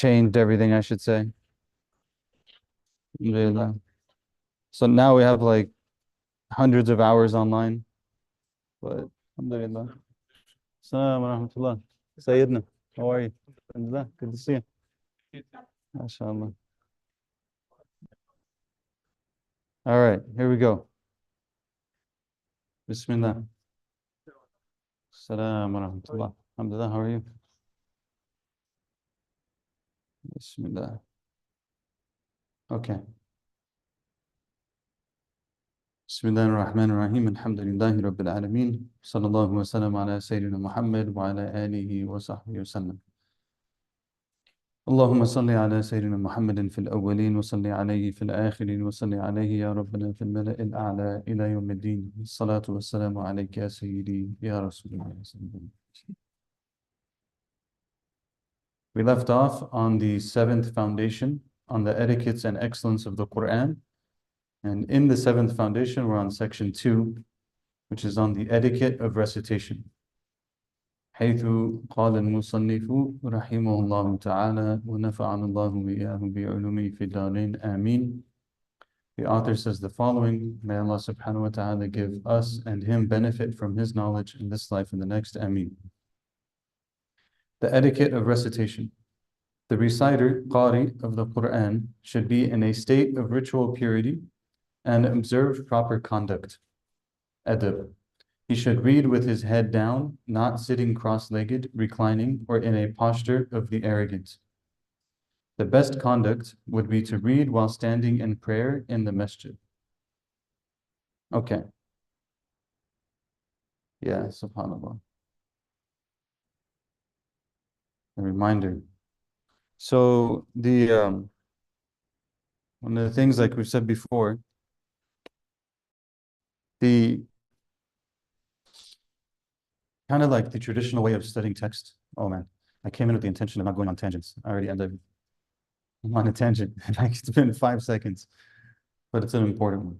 changed everything, I should say. Alhamdulillah. So now we have like hundreds of hours online. But Alhamdulillah. Assalamu alaikum. Sayyidina, how are you? Alhamdulillah, good to see you. MashaAllah. All right, here we go. Bismillah. Assalamu alaikum. Alhamdulillah, how are you? Bismillah. Okay. Bismillahir Rahmanir Rahim. Alhamdulillahi Rabbil Alameen. Sallallahu wa sallam ala Sayyidina Muhammad wa ala alihi wa sahbihi wa sallam. اللهم صل على سيدنا محمد في الأولين وصل عليه في الآخرين وصل عليه يا ربنا في الملأ الأعلى إلى يوم الدين الصلاة والسلام عليك يا سيدي يا رسول الله. We left off on the seventh foundation, on the etiquettes and excellence of the Quran. And in the seventh foundation, we're on section 2, which is on the etiquette of recitation. حيث قال المصنف رحمه الله تعالى ونفعنا الله وإياه بعلومه في الدارين آمين. The author says the following: May Allah subhanahu wa ta'ala give us and him benefit from his knowledge in this life and the next. Ameen. The etiquette of recitation. The reciter, Qari, of the Quran should be in a state of ritual purity and observe proper conduct. Adab. He should read with his head down, not sitting cross-legged, reclining, or in a posture of the arrogant. The best conduct would be to read while standing in prayer in the masjid. Okay. Yeah, subhanAllah. A reminder. So one of the things, like we've said before, the kind of like the traditional way of studying text. Oh man, I came in with the intention of not going on tangents. I already ended up on a tangent. Like it's been 5 seconds, but it's an important one.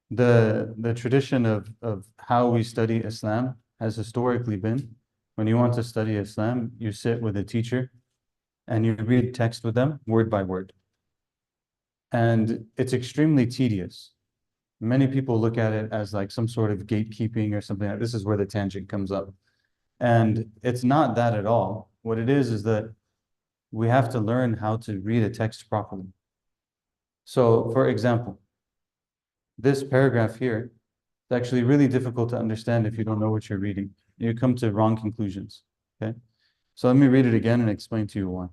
The tradition of how we study Islam has historically been, when you want to study Islam, you sit with a teacher and you read text with them word by word. And it's extremely tedious. Many people look at it as like some sort of gatekeeping or something. This is where the tangent comes up. And it's not that at all. What it is that we have to learn how to read a text properly. So, for example, this paragraph here is actually really difficult to understand if you don't know what you're reading. You come to wrong conclusions, okay? So let me read it again and explain to you why.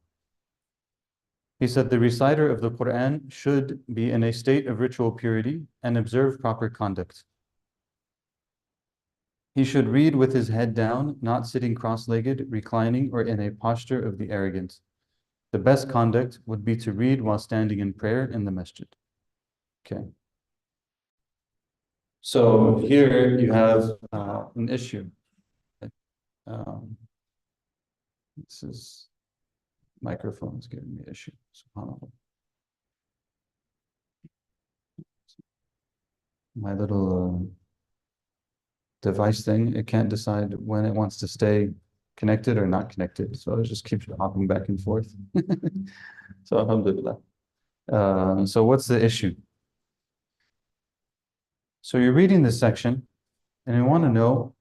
He said, the reciter of the Quran should be in a state of ritual purity and observe proper conduct. He should read with his head down, not sitting cross-legged, reclining, or in a posture of the arrogant. The best conduct would be to read while standing in prayer in the masjid. Okay. So here you have an issue. This is microphone's giving me an issue. SubhanAllah. My little device thing, it can't decide when it wants to stay connected or not connected. So it just keeps hopping back and forth. So alhamdulillah. So what's the issue? So you're reading this section and you want to know,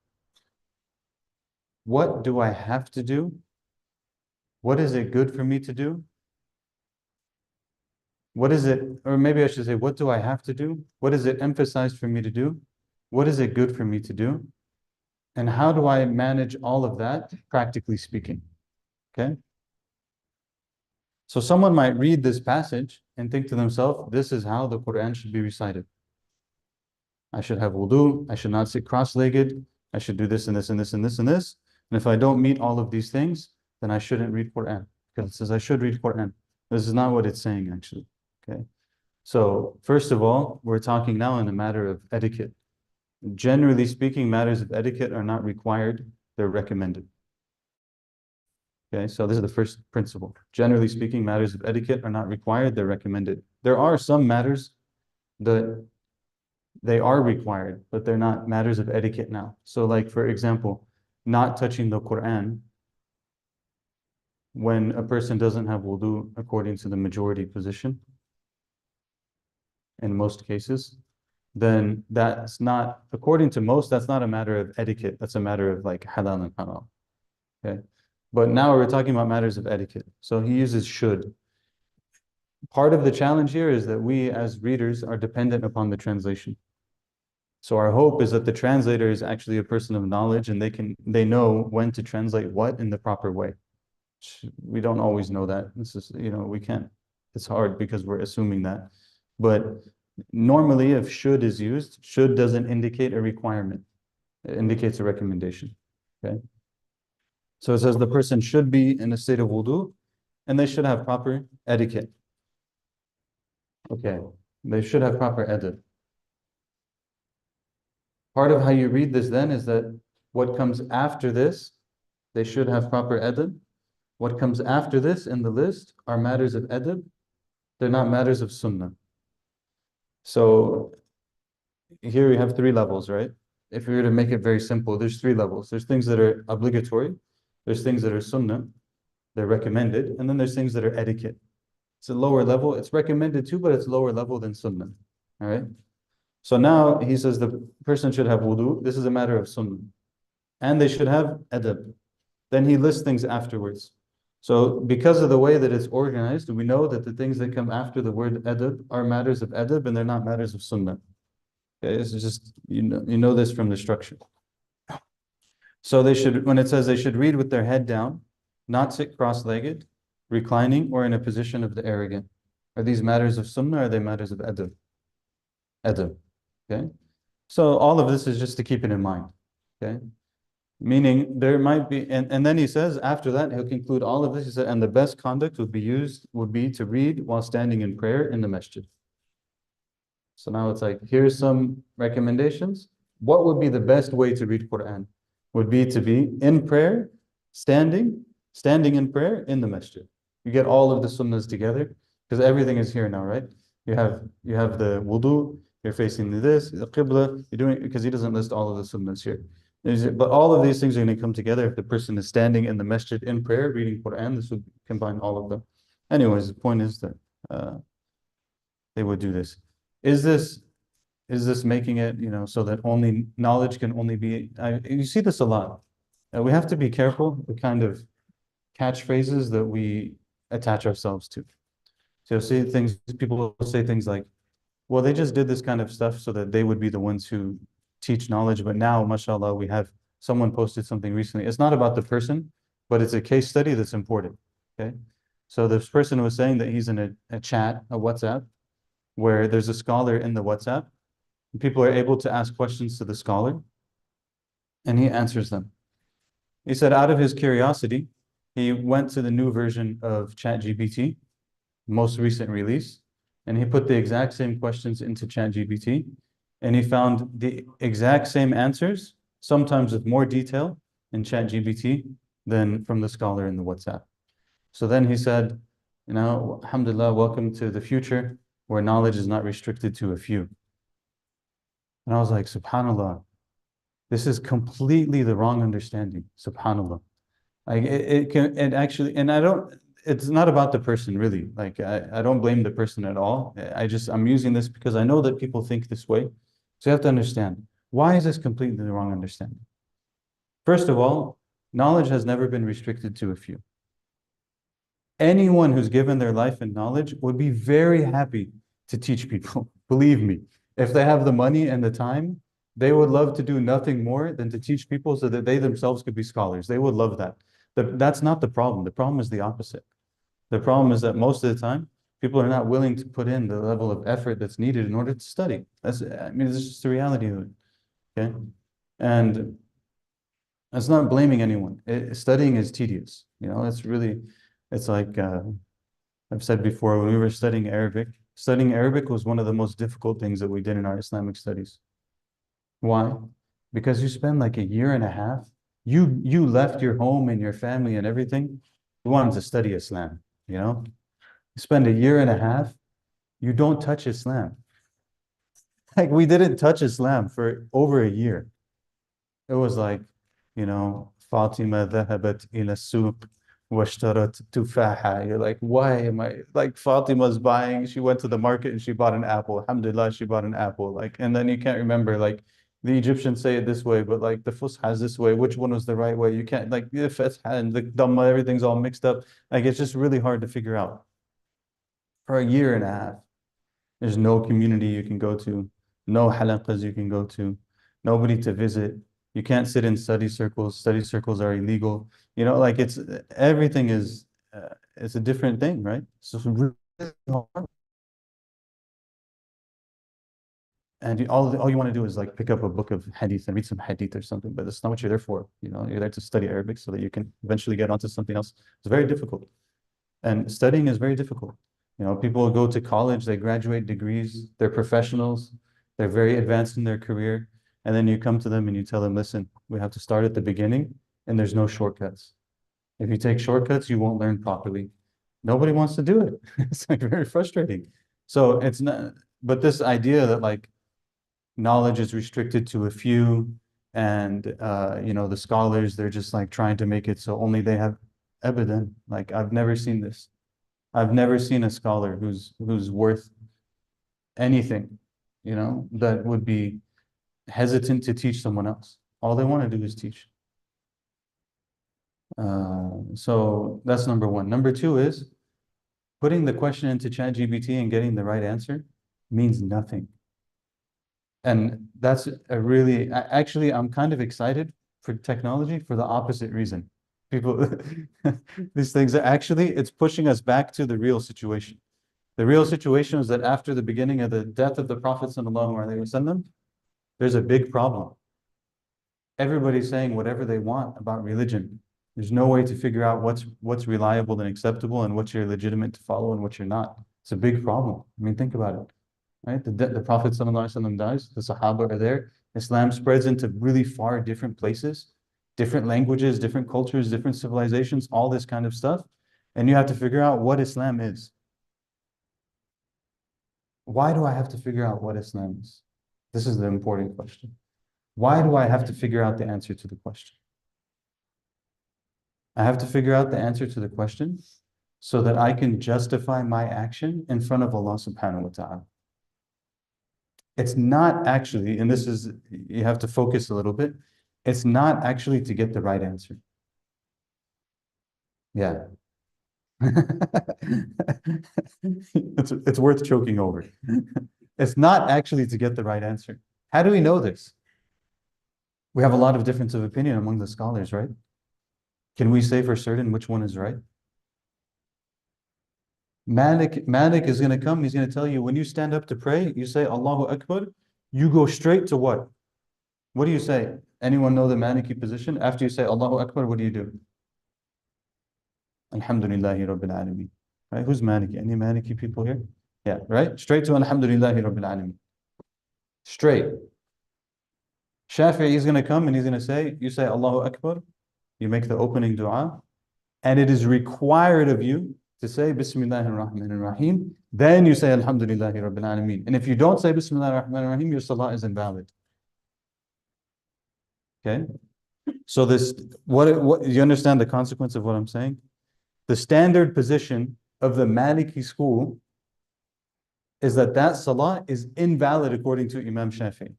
what do I have to do? What is it good for me to do? What is it, or maybe I should say, what do I have to do? What is it emphasized for me to do? What is it good for me to do? And how do I manage all of that, practically speaking? Okay? So someone might read this passage and think to themselves, this is how the Quran should be recited. I should have wudu, I should not sit cross-legged, I should do this and this and this and this and this. And if I don't meet all of these things, then I shouldn't read Quran. Because it says I should read Quran. This is not what it's saying, actually. Okay? So, first of all, we're talking now in a matter of etiquette. Generally speaking, matters of etiquette are not required, they're recommended. Okay, so this is the first principle. Generally speaking, matters of etiquette are not required, they're recommended. There are some matters that they are required, but they're not matters of etiquette now. So like, for example, not touching the Quran when a person doesn't have wudu according to the majority position, in most cases, then that's not, according to most, that's not a matter of etiquette. That's a matter of like halal and haram. Okay. But now we're talking about matters of etiquette. So he uses should. Part of the challenge here is that we as readers are dependent upon the translation. So our hope is that the translator is actually a person of knowledge and they know when to translate what in the proper way. We don't always know that. This is, we can't. It's hard because we're assuming that. But normally if should is used, should doesn't indicate a requirement. It indicates a recommendation. Okay. So it says the person should be in a state of wudu and they should have proper etiquette. Okay. They should have proper adab. Part of how you read this then is that what comes after this, they should have proper adab. What comes after this in the list are matters of adab. They're not matters of sunnah. So here we have three levels, right? If we were to make it very simple, there's three levels. There's things that are obligatory. There's things that are sunnah. They're recommended. And then there's things that are etiquette. It's a lower level. It's recommended too, but it's lower level than sunnah. All right? So now he says the person should have wudu. This is a matter of sunnah. And they should have adab. Then he lists things afterwards. So because of the way that it's organized, we know that the things that come after the word adab are matters of adab and they're not matters of sunnah. Okay, it's just, you know this from the structure. So they should, when it says they should read with their head down, not sit cross-legged, reclining, or in a position of the arrogant. Are these matters of sunnah or are they matters of adab? Adab. Okay. So all of this is just to keep it in mind. Okay. Meaning there might be, and then he says after that, he'll conclude all of this. He said, and the best conduct would be to read while standing in prayer in the masjid. So now it's like, here's some recommendations. What would be the best way to read Quran? Would be to be in prayer, standing in prayer in the masjid. You get all of the sunnahs together because everything is here now, right? You have the wudu, you're facing this, the qibla, you're doing, because he doesn't list all of the sunnahs here. But all of these things are going to come together if the person is standing in the masjid in prayer, reading Quran. This would combine all of them. Anyways, the point is that they would do this. Is this making it, so that only knowledge can only be, you see this a lot. We have to be careful the kind of catchphrases that we attach ourselves to. So you'll see people will say things like, well, they just did this kind of stuff so that they would be the ones who teach knowledge. But now, mashallah, we have someone posted something recently. It's not about the person, but it's a case study that's important. Okay. So this person was saying that he's in a chat, a WhatsApp, where there's a scholar in the WhatsApp. And people are able to ask questions to the scholar, and he answers them. He said out of his curiosity, he went to the new version of ChatGPT, most recent release, and he put the exact same questions into ChatGPT, and he found the exact same answers, sometimes with more detail in ChatGPT than from the scholar in the WhatsApp. So then he said, alhamdulillah, welcome to the future where knowledge is not restricted to a few. And I was like, subhanallah, this is completely the wrong understanding, subhanallah. Like it actually, and it's not about the person really. Like I don't blame the person at all. I'm using this because I know that people think this way. So you have to understand, why is this completely the wrong understanding? First of all, knowledge has never been restricted to a few. Anyone who's given their life in knowledge would be very happy to teach people. Believe me, if they have the money and the time, they would love to do nothing more than to teach people so that they themselves could be scholars. They would love that. That's not the problem. The problem is the opposite. The problem is that most of the time, people are not willing to put in the level of effort that's needed in order to study. It's just the reality of it. Okay? And it's not blaming anyone. Studying is tedious. It's like I've said before, when we were studying Arabic was one of the most difficult things that we did in our Islamic studies. Why? Because you spend like a year and a half. You left your home and your family and everything. You wanted to study Islam, You spend a year and a half, you don't touch Islam. Like we didn't touch Islam for over a year. It was like, Fatima dhahabat ila souq وَاشْتَرَتْ تُفَاحًا. You're like, why am I, like Fatima's buying, she went to the market and she bought an apple. Alhamdulillah, she bought an apple. Like, and then you can't remember, like, the Egyptians say it this way, but like the Fusha is this way. Which one was the right way? You can't, like, the Fatha and the Dhamma, everything's all mixed up. Like, it's just really hard to figure out. For a year and a half, there's no community you can go to, no halaqas you can go to, nobody to visit. You can't sit in study circles. Study circles are illegal. You know, like it's everything is it's a different thing, right? So it's really hard. And all you want to do is like pick up a book of hadith and read some hadith or something, but that's not what you're there for. You know, you're there to study Arabic so that you can eventually get onto something else. It's very difficult. And studying is very difficult. You know, people go to college, they graduate degrees, they're professionals, they're very advanced in their career. And then you come to them and you tell them, listen, we have to start at the beginning and there's no shortcuts. If you take shortcuts, you won't learn properly. Nobody wants to do it. It's like very frustrating. So it's not, but this idea that like knowledge is restricted to a few and you know, the scholars, they're just like trying to make it so only they have evidence. Like I've never seen this. I've never seen a scholar who's worth anything, you know, that would be hesitant to teach someone else. All they want to do is teach. So that's number one. Number two is putting the question into ChatGPT and getting the right answer means nothing. And that's a really, actually, I'm kind of excited for technology for the opposite reason. People, these things are actually, it's pushing us back to the real situation. The real situation is that after the beginning of the death of the Prophet ﷺ, there's a big problem. Everybody's saying whatever they want about religion. There's no way to figure out what's reliable and acceptable and what you're legitimate to follow and what you're not. It's a big problem. I mean, think about it, right? The Prophet ﷺ dies, the Sahaba are there. Islam spreads into really far different places, different languages, different cultures, different civilizations, all this kind of stuff. And you have to figure out what Islam is. Why do I have to figure out what Islam is? This is the important question. Why do I have to figure out the answer to the question? I have to figure out the answer to the question so that I can justify my action in front of Allah subhanahu wa ta'ala. It's not actually, and this is, you have to focus a little bit, it's not actually to get the right answer. Yeah. It's worth choking over. It's not actually to get the right answer. How do we know this? We have a lot of difference of opinion among the scholars, right? Can we say for certain which one is right? Malik is going to come, he's going to tell you, when you stand up to pray, you say Allahu Akbar, you go straight to what? What do you say? Anyone know the Maliki position? After you say Allahu Akbar, what do you do? Alhamdulillahi Rabbil Alameen. Right? Who's Maliki? Any Maliki people here? Yeah, right? Straight to Alhamdulillahi Rabbil Alameen. Straight. Shafi'i is going to come and he's going to say, you say Allahu Akbar, you make the opening dua, and it is required of you to say Bismillahir Rahmanir Rahim. Then you say Alhamdulillahi Rabbil Alameen. And if you don't say Bismillahir Rahmanir Rahim, your salah is invalid. Okay? So this, what you understand the consequence of what I'm saying? The standard position of the Maliki school is that salah is invalid according to Imam Shafi'i.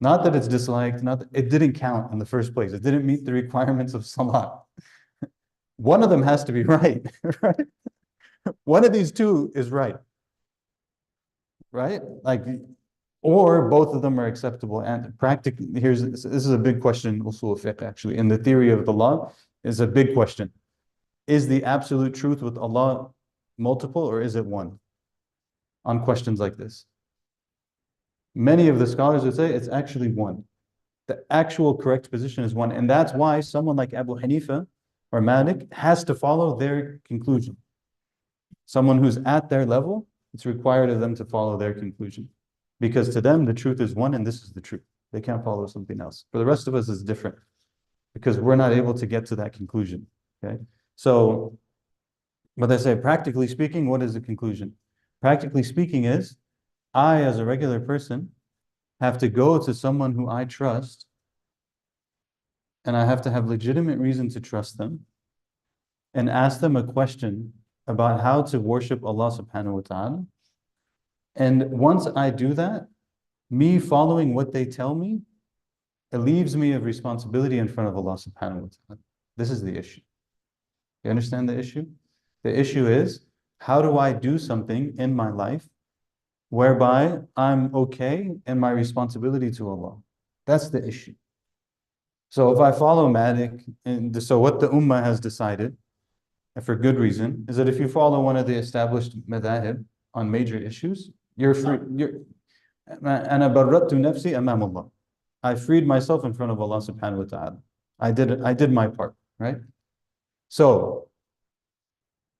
Not that it's disliked, not that it didn't count in the first place. It didn't meet the requirements of salah. One of them has to be right, right? One of these two is right, right? Like, or both of them are acceptable. And practically, this is a big question, usul fiqh actually, in the theory of the law, is a big question. Is the absolute truth with Allah multiple or is it one? On questions like this. Many of the scholars would say it's actually one. The actual correct position is one. And that's why someone like Abu Hanifa or Malik has to follow their conclusion. Someone who's at their level, it's required of them to follow their conclusion. Because to them, the truth is one and this is the truth. They can't follow something else. For the rest of us, it's different. Because we're not able to get to that conclusion. Okay? So, but they say, practically speaking, what is the conclusion? Practically speaking is, I, as a regular person, have to go to someone who I trust, and I have to have legitimate reason to trust them. and ask them a question about how to worship Allah subhanahu wa ta'ala. And once I do that, me following what they tell me, it leaves me of responsibility in front of Allah subhanahu wa ta'ala. This is the issue. You understand the issue? The issue is, how do I do something in my life whereby I'm okay in my responsibility to Allah? That's the issue. So if I follow Malik, and so what the Ummah has decided, and for good reason, is that if you follow one of the established madhahib on major issues, you're free. أَنَا بَرَّأْتُ نَفْسِي أَمَامَ اللَّهِ. I freed myself in front of Allah subhanahu wa ta'ala. I did my part, right? So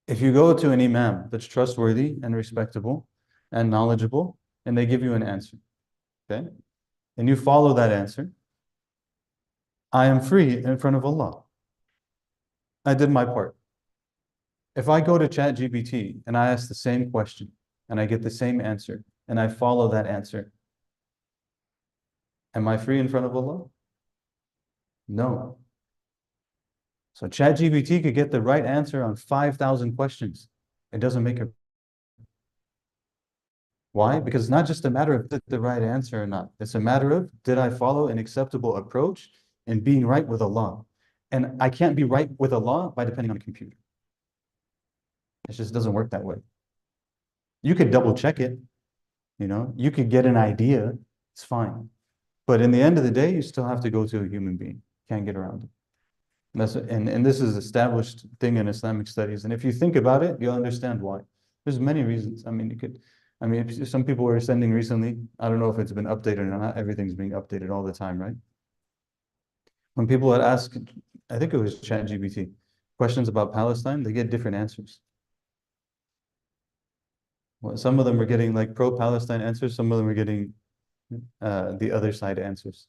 if you go to an imam that's trustworthy and respectable and knowledgeable, and they give you an answer, okay? And you follow that answer, I am free in front of Allah. I did my part. If I go to ChatGPT and I ask the same question and I get the same answer and I follow that answer, am I free in front of Allah? No. So ChatGPT could get the right answer on 5,000 questions. It doesn't make it. Why? Because it's not just a matter of the right answer or not. It's a matter of, did I follow an acceptable approach in being right with Allah? And I can't be right with Allah by depending on a computer. It just doesn't work that way. You could double check it, you could get an idea, it's fine. But in the end of the day, you still have to go to a human being. Can't get around it. And this is established thing in Islamic studies. And if you think about it, you'll understand why. There's many reasons. If some people were sending recently, I don't know if it's been updated or not. Everything's being updated all the time, right? When people had asked, I think it was ChatGPT, questions about Palestine, they get different answers. Well, some of them are getting like pro-Palestine answers, some of them are getting the other side answers.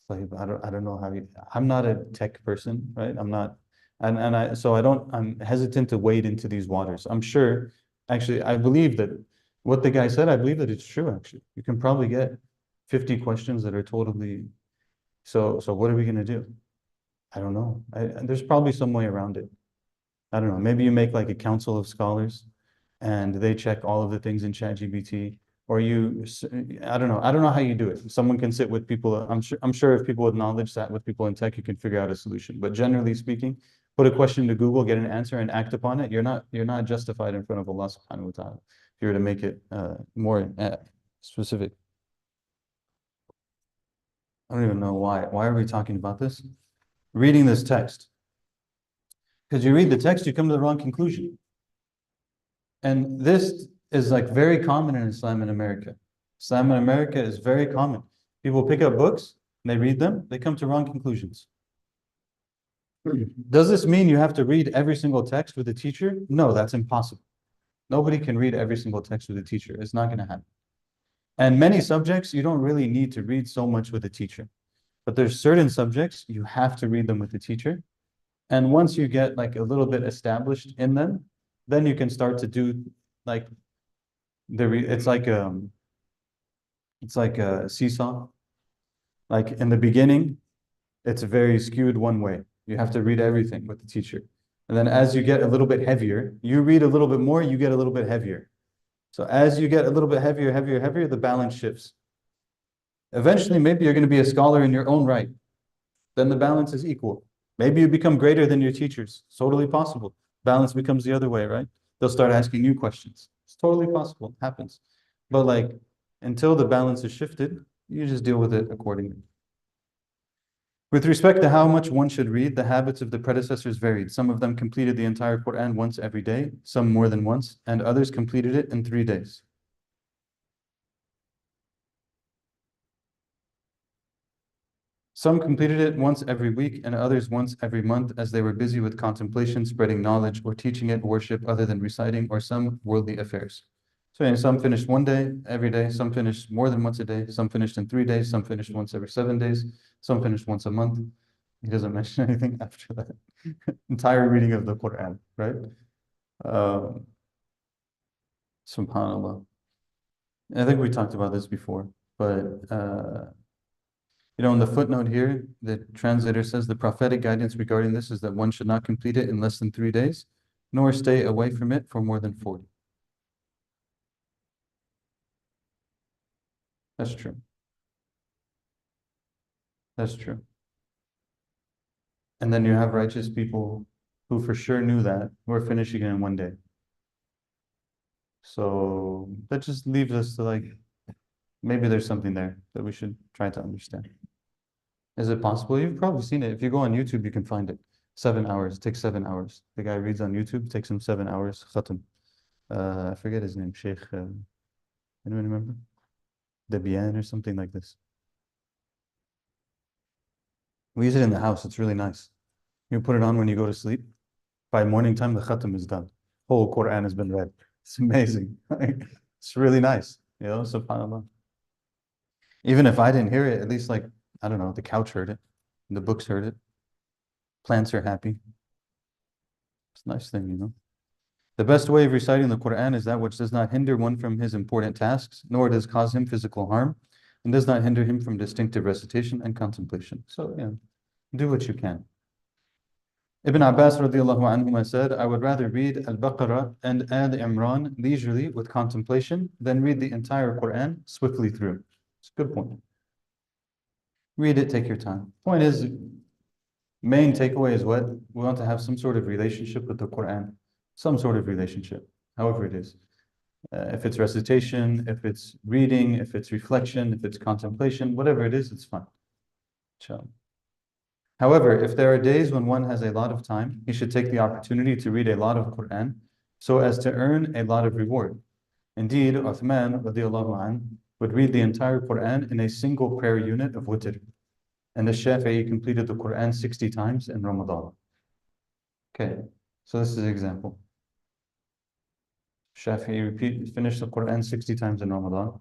Like, I don't know how I'm not a tech person, right? I'm not, I'm hesitant to wade into these waters. I'm sure, actually, I believe that what the guy said, I believe that it's true, actually. You can probably get 50 questions that are totally, so what are we going to do? I don't know. There's probably some way around it. I don't know. Maybe you make like a council of scholars and they check all of the things in ChatGPT. Or I don't know. I don't know how you do it. Someone can sit with people. I'm sure if people with knowledge sat with people in tech, you can figure out a solution. But generally speaking, put a question to Google, get an answer, and act upon it. You're not justified in front of Allah subhanahu wa ta'ala if you were to make it more specific. I don't even know why. Why are we talking about this? Reading this text. Because you read the text, you come to the wrong conclusion. And this is like very common in Islam in America. Islam in America is very common. People pick up books, and they read them, they come to wrong conclusions. Does this mean you have to read every single text with a teacher? No, that's impossible. Nobody can read every single text with a teacher. It's not going to happen. And many subjects, you don't really need to read so much with a teacher. But there's certain subjects, you have to read them with a teacher. And once you get like a little bit established in them, then you can start to do like it's like a seesaw. Like in the beginning, it's very skewed one way. You have to read everything with the teacher. And then as you get a little bit heavier, you read a little bit more, you get a little bit heavier. So as you get a little bit heavier, the balance shifts. Eventually, maybe you're going to be a scholar in your own right. Then the balance is equal. Maybe you become greater than your teachers. It's totally possible. Balance becomes the other way, right? They'll start asking you questions. It's totally possible. It happens. But like, until the balance is shifted, you just deal with it accordingly. With respect to how much one should read, the habits of the predecessors varied. Some of them completed the entire Quran once every day, some more than once, and others completed it in 3 days. Some completed it once every week and others once every month as they were busy with contemplation, spreading knowledge, or teaching it worship other than reciting or some worldly affairs. So some finished 1 day every day, some finished more than once a day, some finished in 3 days, some finished once every 7 days, some finished once a month. He doesn't mention anything after that. Entire reading of the Quran, right? SubhanAllah. I think we talked about this before, but You know, in the footnote here, the translator says the prophetic guidance regarding this is that one should not complete it in less than 3 days, nor stay away from it for more than 40. That's true. That's true. And then you have righteous people who for sure knew that, who are finishing it in 1 day. So that just leaves us to like, maybe there's something there that we should try to understand. Is it possible? You've probably seen it. If you go on YouTube, you can find it. 7 hours. It takes 7 hours. The guy reads on YouTube, takes him 7 hours. Khatam. I forget his name. Shaykh. Anyone remember? Debian or something like this. We use it in the house. It's really nice. You put it on when you go to sleep. By morning time, the khatam is done. Whole Quran has been read. It's amazing. It's really nice. You know, subhanAllah. Even if I didn't hear it, at least like, I don't know, the couch heard it. The books heard it. Plants are happy. It's a nice thing, you know. The best way of reciting the Quran is that which does not hinder one from his important tasks, nor does cause him physical harm, and does not hinder him from distinctive recitation and contemplation. So, yeah, do what you can. Ibn Abbas radiallahu anhuma said, I would rather read Al-Baqarah and Al-Imran leisurely with contemplation than read the entire Quran swiftly through. It's a good point. Read it, take your time. Point is, main takeaway is what? We want to have some sort of relationship with the Quran. Some sort of relationship, however it is. If it's recitation, if it's reading, if it's reflection, if it's contemplation, whatever it is, it's fine. Inshallah. However, if there are days when one has a lot of time, he should take the opportunity to read a lot of Quran so as to earn a lot of reward. Indeed, Uthman radiallahu anh, would read the entire Quran in a single prayer unit of witr. And the Shafi'i completed the Quran 60 times in Ramadan. Okay, so this is an example. Shafi'i finished the Quran 60 times in Ramadan.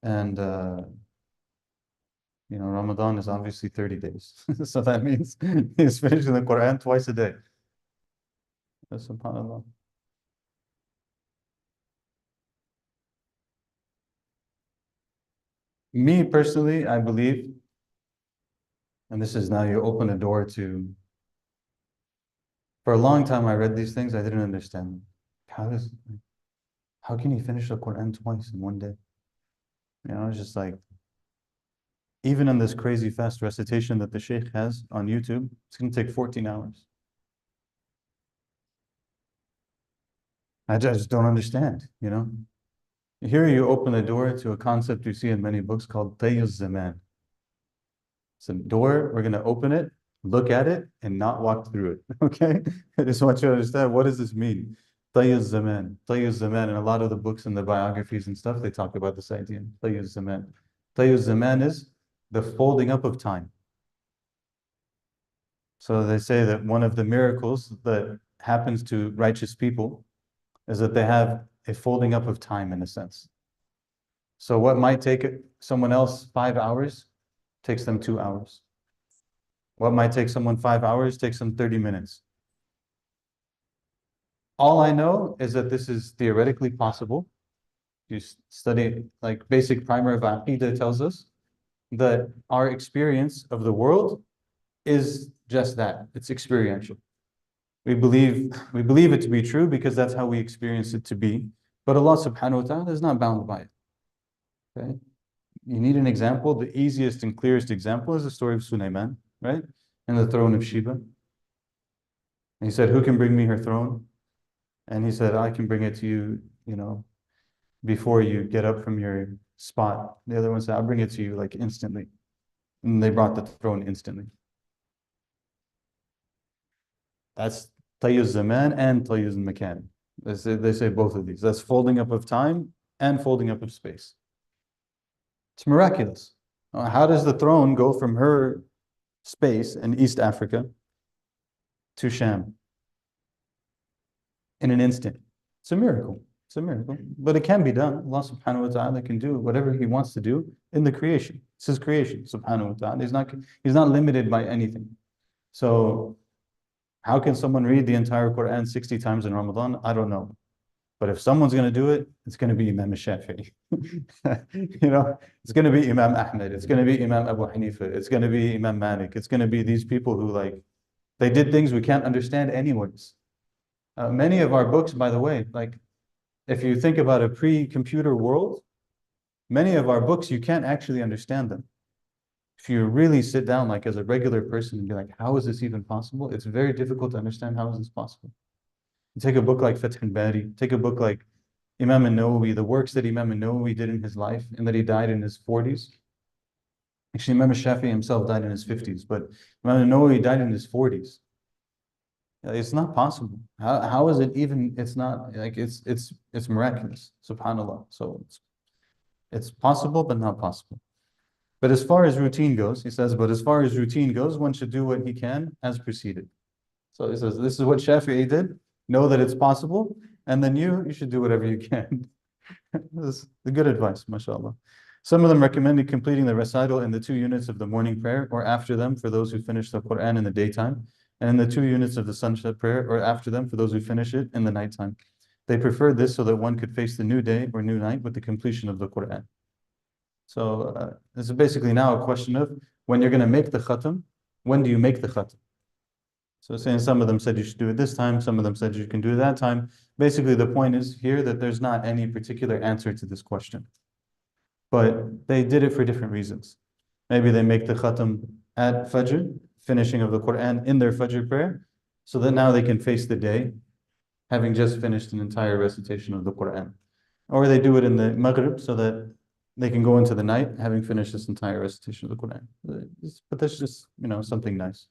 And, you know, Ramadan is obviously 30 days. So that means he's finishing the Quran twice a day. SubhanAllah. Me personally, I believe, and this is now you open a door to, for a long time I read these things, I didn't understand them. How can you finish the Quran twice in 1 day? You know, it's just like, even in this crazy fast recitation that the Shaykh has on YouTube, it's going to take 14 hours. I just don't understand, you know? Here you open the door to a concept you see in many books called Tayyuz Zaman. It's a door, we're going to open it, look at it, and not walk through it, okay? I just want you to understand, what does this mean? Tayyuz Zaman. Tayyuz Zaman, and a lot of the books and the biographies and stuff, they talk about this idea, Tayyuz Zaman. Tayyuz Zaman is the folding up of time. So they say that one of the miracles that happens to righteous people is that they have a folding up of time in a sense. So what might take someone else 5 hours takes them 2 hours. What might take someone 5 hours takes them 30 minutes. All I know is that this is theoretically possible. You study, like basic primer of Aqidah tells us that our experience of the world is just that. It's experiential. We believe it to be true because that's how we experience it to be. But Allah subhanahu wa ta'ala is not bound by it. Okay? You need an example. The easiest and clearest example is the story of Sulaiman, right? And the throne of Sheba. And he said, who can bring me her throne? And he said, I can bring it to you, you know, before you get up from your spot. The other one said, I'll bring it to you like instantly. And they brought the throne instantly. That's Tayyuz Zaman and Tayyuz Makan. They say both of these. That's folding up of time and folding up of space. It's miraculous. How does the throne go from her space in East Africa to Sham in an instant? It's a miracle. It's a miracle. But it can be done. Allah subhanahu wa ta'ala can do whatever He wants to do in the creation. It's His creation, subhanahu wa ta'ala. He's not limited by anything. So how can someone read the entire Quran 60 times in Ramadan? I don't know. But if someone's going to do it, it's going to be Imam Shafi'i. It's going to be Imam Ahmed. It's going to be Imam Abu Hanifa. It's going to be Imam Malik. It's going to be these people who they did things we can't understand anyways. Many of our books, by the way, if you think about a pre-computer world, many of our books, you can't actually understand them. If you really sit down as a regular person and be like, how is this even possible? It's very difficult to understand how is this possible. You take a book like Fath al-Bari, take a book like Imam al-Nawawi, the works that Imam al-Nawawi did in his life and that he died in his 40s. Actually, Imam al-Shafi'i himself died in his 50s, but Imam al-Nawawi died in his 40s. It's not possible. How is it even, it's not, it's miraculous, subhanAllah. So it's possible, but not possible. But as far as routine goes, he says, but as far as routine goes, one should do what he can as preceded. So he says, this is what Shafi'i did. Know that it's possible, and then you should do whatever you can. This is the good advice, mashallah. Some of them recommended completing the recital in the 2 units of the morning prayer or after them for those who finish the Quran in the daytime, and in the 2 units of the sunset prayer or after them for those who finish it in the nighttime. They preferred this so that one could face the new day or new night with the completion of the Quran. So this is basically now a question of when you're going to make the khatam, when do you make the khatam? So saying some of them said you should do it this time, some of them said you can do it that time. Basically, the point is here that there's not any particular answer to this question. But they did it for different reasons. Maybe they make the khatam at Fajr, finishing of the Quran in their Fajr prayer, so that now they can face the day, having just finished an entire recitation of the Quran. Or they do it in the Maghrib, so that they can go into the night, having finished this entire recitation of the Quran. But that's just, something nice.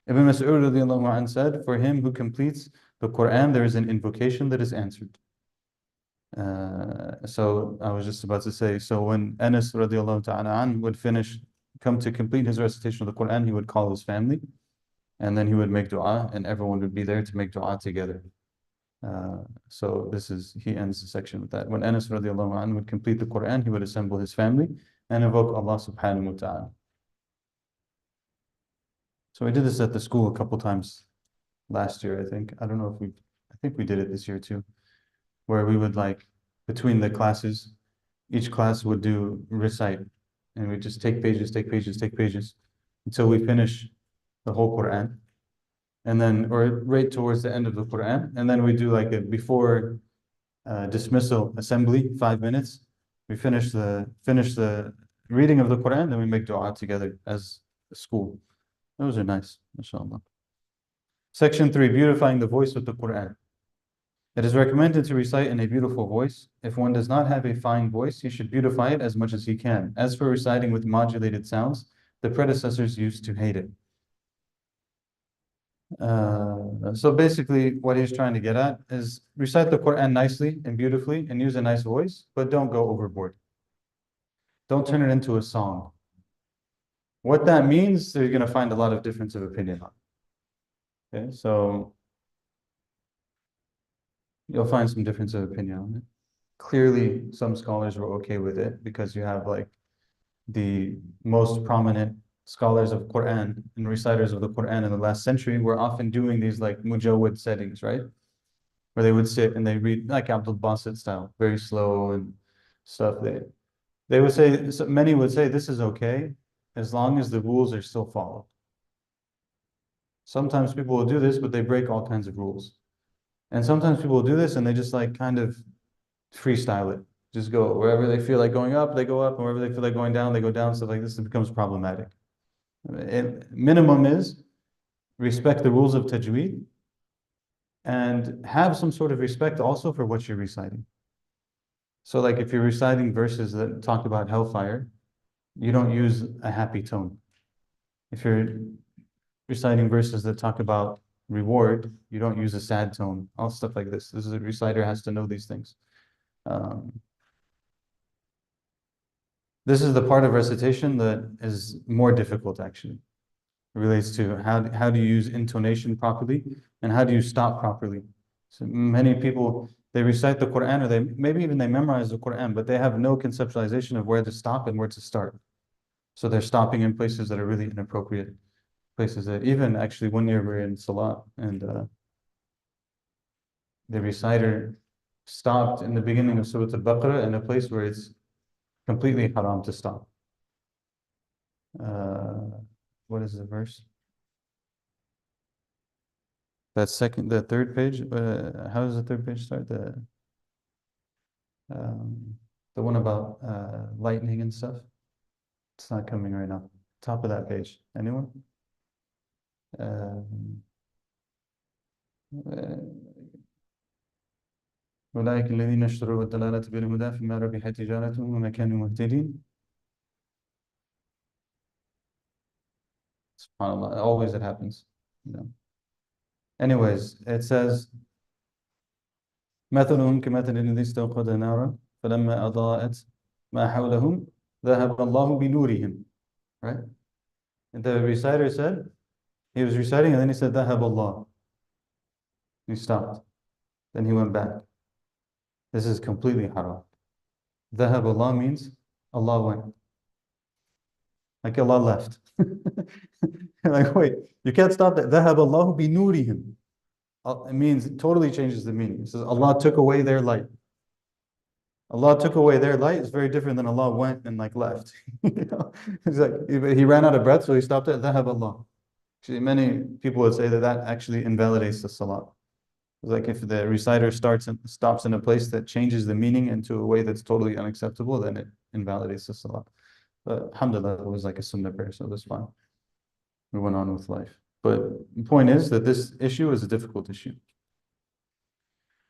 Ibn Mas'ud radiallahu anhu said, for him who completes the Quran, there is an invocation that is answered. So I was just about to say, so when Anas radiallahu ta'ala an would come to complete his recitation of the Quran, he would call his family, and then he would make dua, and everyone would be there to make dua together. So he ends the section with that. When Anas radiallahu anhu would complete the Quran, he would assemble his family and invoke Allah subhanahu wa ta'ala. So we did this at the school a couple times last year, I think. I don't know if I think we did it this year too, where we would between the classes, each class would recite, and we just take pages until we finish the whole Quran. And then, or right towards the end of the Quran, and then we do a before dismissal assembly, 5 minutes. We finish the reading of the Quran, then we make dua together as a school. Those are nice, mashallah. Section 3, beautifying the voice with the Quran. It is recommended to recite in a beautiful voice. If one does not have a fine voice, he should beautify it as much as he can. As for reciting with modulated sounds, the predecessors used to hate it. So basically what he's trying to get at is recite the Quran nicely and beautifully and use a nice voice, but don't go overboard. Don't turn it into a song. What that means, you're going to find a lot of difference of opinion on. Okay, so you'll find some difference of opinion on it. Clearly, some scholars were okay with it because you have the most prominent scholars of Quran and reciters of the Quran in the last century were often doing these mujawwid settings, right? Where they would sit and they read like Abdul Basit style, very slow and stuff. They would say, many would say this is okay as long as the rules are still followed. Sometimes people will do this, but they break all kinds of rules. And sometimes people will do this and they just kind of freestyle it. Just go wherever they feel like going up, they go up, and wherever they feel like going down, they go down. Stuff like this, it becomes problematic. Minimum is respect the rules of tajweed and have some sort of respect also for what you're reciting. So if you're reciting verses that talk about hellfire, you don't use a happy tone. If you're reciting verses that talk about reward, you don't use a sad tone, all stuff like this. This is a reciter has to know these things. This is the part of recitation that is more difficult, actually. It relates to how do you use intonation properly and how do you stop properly. So many people, they recite the Quran or maybe even they memorize the Quran, but they have no conceptualization of where to stop and where to start. So they're stopping in places that are really inappropriate, places that even actually one year we're in Salah and the reciter stopped in the beginning of Surah Al-Baqarah in a place where it's completely haram to stop. Uh, what is the verse? The third page. How does the third page start? The one about lightning and stuff. It's not coming right now. Top of that page. Anyone? أولئك الذين اشتروا الضلالة بالهدى فيما ربحت تجارتهم وما كانوا مهتدين. SubhanAllah, always it happens. Anyways, it says مثلهم كمثل الذي استوقد نارا فلما أضاءت ما حولهم ذهب الله بنورهم. Right? And the reciter said, he was reciting and then he said ذهب الله. He stopped. Then he went back. This is completely haram. ذهب Allah means Allah went. Like Allah left. Like, wait, you can't stop that. ذهب الله بنورهم. It means, it totally changes the meaning. It says Allah took away their light. Allah took away their light is very different than Allah went and like left. It's like he ran out of breath, so he stopped at ذهب Allah. Actually, many people would say that that actually invalidates the salah. It's like if the reciter stops in a place that changes the meaning into a way that's totally unacceptable, then it invalidates the salah. But alhamdulillah, it was like a sunnah prayer, so that's fine. We went on with life. But the point is that this issue is a difficult issue.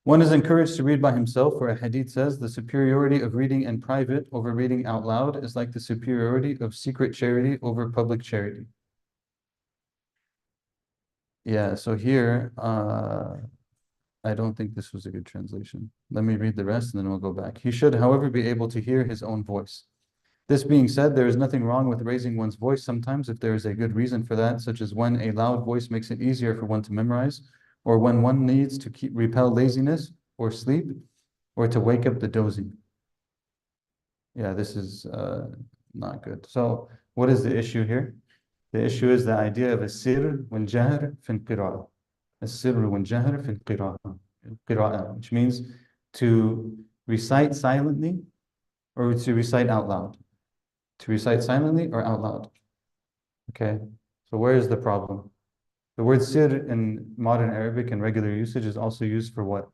One is encouraged to read by himself, where a hadith says the superiority of reading in private over reading out loud is like the superiority of secret charity over public charity. Yeah, so here, I don't think this was a good translation. Let me read the rest and then we'll go back. He should, however, be able to hear his own voice. This being said, there is nothing wrong with raising one's voice sometimes if there is a good reason for that, such as when a loud voice makes it easier for one to memorize, or when one needs to repel laziness or sleep, or to wake up the dozing. Yeah, this is not good. So what is the issue here? The issue is the idea of السر والجهر في القراءة. السر والجهر في القراءة, which means to recite silently or to recite out loud. To recite silently or out loud. Okay, so where is the problem? The word sir in modern Arabic and regular usage is also used for what?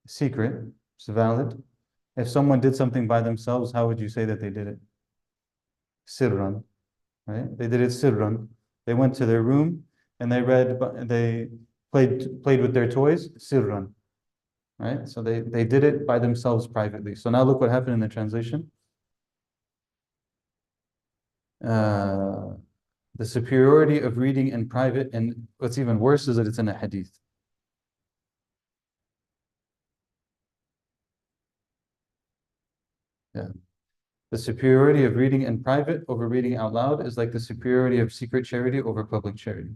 Secret. It's valid. If someone did something by themselves, how would you say that they did it? Sirran. Right? They did it sirran. They went to their room and they played with their toys sirran. Right? So they did it by themselves privately. So now look what happened in the translation. The superiority of reading in private, and what's even worse is that it's in a hadith. Yeah. The superiority of reading in private over reading out loud is like the superiority of secret charity over public charity.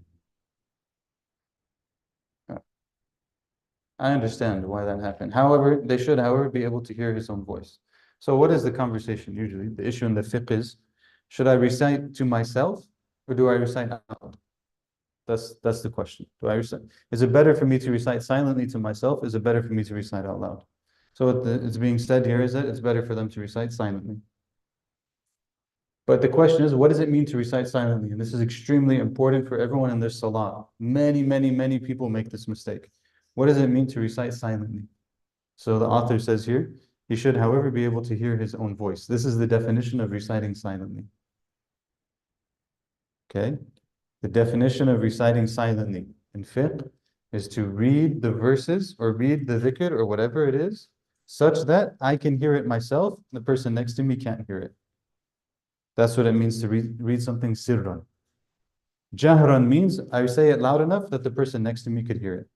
I understand why that happened. However, they should, however, be able to hear his own voice. So what is the conversation usually? The issue in the fiqh is, should I recite to myself or do I recite out loud? That's the question. Do I recite? Is it better for me to recite silently to myself? Is it better for me to recite out loud? So what it's being said here is that it's better for them to recite silently. But the question is, what does it mean to recite silently? And this is extremely important for everyone in their salah. Many people make this mistake. What does it mean to recite silently? So the author says here, he should, however, be able to hear his own voice. This is the definition of reciting silently. Okay? The definition of reciting silently in fiqh is to read the verses or read the dhikr or whatever it is, such that I can hear it myself, the person next to me can't hear it. That's what it means to read something sirran. Jahran means I say it loud enough that the person next to me could hear it.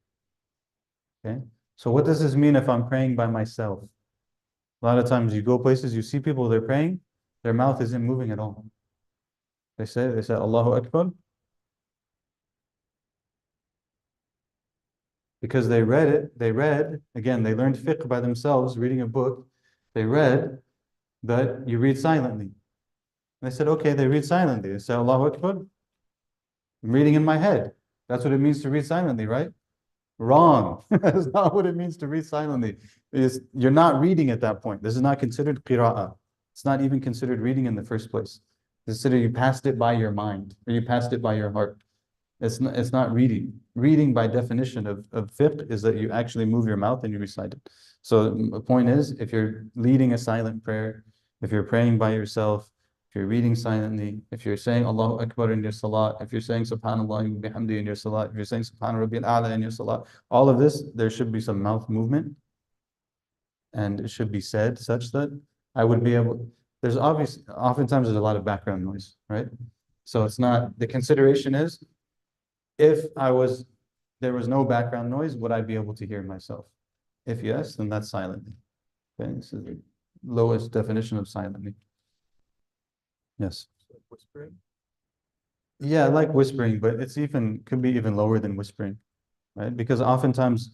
Okay? So what does this mean if I'm praying by myself? A lot of times you go places, you see people, they're praying, their mouth isn't moving at all. They say Allahu Akbar. Because they read, again, they learned fiqh by themselves, reading a book. They read that you read silently. And they said, okay, they read silently. They say Allahu Akbar. I'm reading in my head. That's what it means to read silently, right? Wrong. That's not what it means to read silently. You're not reading at that point. This is not considered qira'ah. It's not even considered reading in the first place. Consider you passed it by your mind, or you passed it by your heart. It's not reading. Reading by definition of fiqh is that you actually move your mouth and you recite it. So the point is, if you're leading a silent prayer, if you're praying by yourself, if you're reading silently, if you're saying Allahu Akbar in your salat, if you're saying Subhanallah wa bihamdi in your salat, if you're saying Subhana Rabbil A'la in your salat, all of this, there should be some mouth movement and it should be said such that I would be able, oftentimes there's a lot of background noise, right? So it's not, the consideration is, if there was no background noise, would I be able to hear myself? If yes, then that's silently. Okay, this is the lowest definition of silently. Yes. Whispering? Yeah, like whispering, but could be even lower than whispering, right? Because oftentimes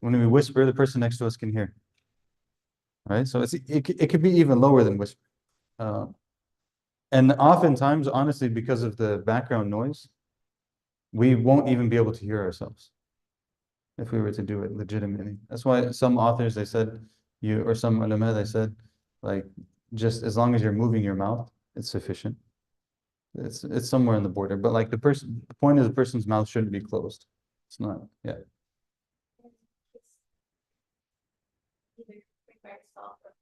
when we whisper, the person next to us can hear, right? So it could be even lower than whispering. And oftentimes, honestly, because of the background noise, we won't even be able to hear ourselves if we were to do it legitimately. That's why some authors, they said, or some ulama, they said, like, just as long as you're moving your mouth, it's sufficient. It's somewhere in the border, but like the point is the person's mouth shouldn't be closed. It's not, yeah. Either read by yourself or to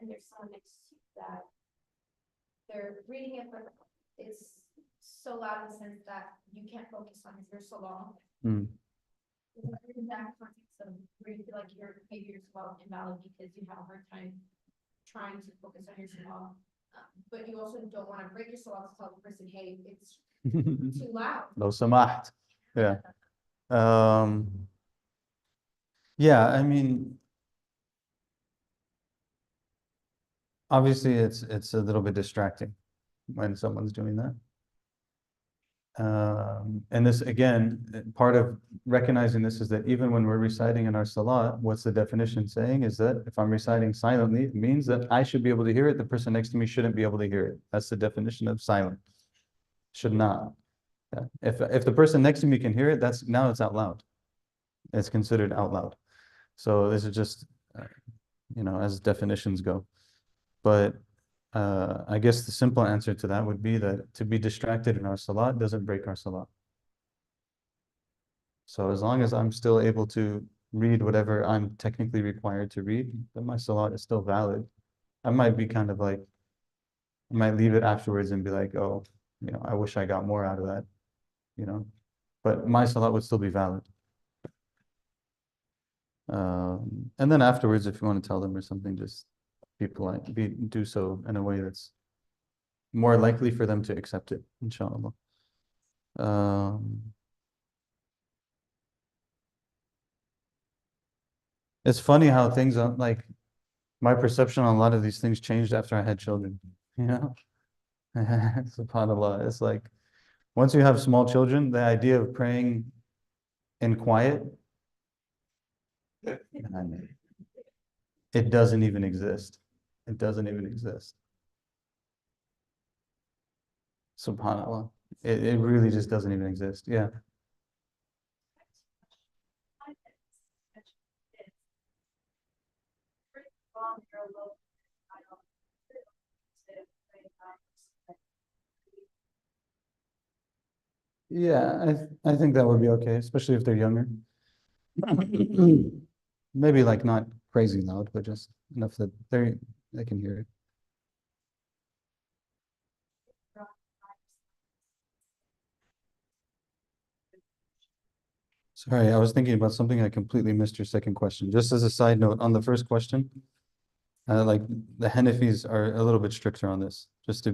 and there's someone next to you that they're reading it, but it's so loud in the sense that you can't focus on it for so long. Mm. In that context of where you feel like maybe your salah invalid because you have a hard time trying to focus on your salah, but you also don't want to break your salah to tell the person, hey, it's too loud. Lo samaht. Yeah. Yeah, I mean, obviously it's a little bit distracting when someone's doing that. And this, again, part of recognizing this is that even when we're reciting in our salah, what's the definition saying is that if I'm reciting silently, it means that I should be able to hear it. The person next to me shouldn't be able to hear it. That's the definition of silent. Should not. Yeah. If the person next to me can hear it, now it's out loud. It's considered out loud. So this is just, as definitions go. But I guess the simple answer to that would be that to be distracted in our salat doesn't break our salat. So as long as I'm still able to read whatever I'm technically required to read, then my salat is still valid. I might be kind of like, I might leave it afterwards and be like, oh, I wish I got more out of that, but my salat would still be valid. And then afterwards, if you want to tell them or something, just be polite, do so in a way that's more likely for them to accept it, inshallah. It's funny how things are like, my perception on a lot of these things changed after I had children, SubhanAllah. It's like, once you have small children, the idea of praying in quiet, it doesn't even exist. It doesn't even exist. SubhanAllah. It really just doesn't even exist. Yeah. Yeah, I think that would be okay, especially if they're younger. Maybe like not crazy loud, but just enough that they can hear it. Sorry, I was thinking about something. I completely missed your second question. Just as a side note, on the first question, like the Hanafis are a little bit stricter on this, just so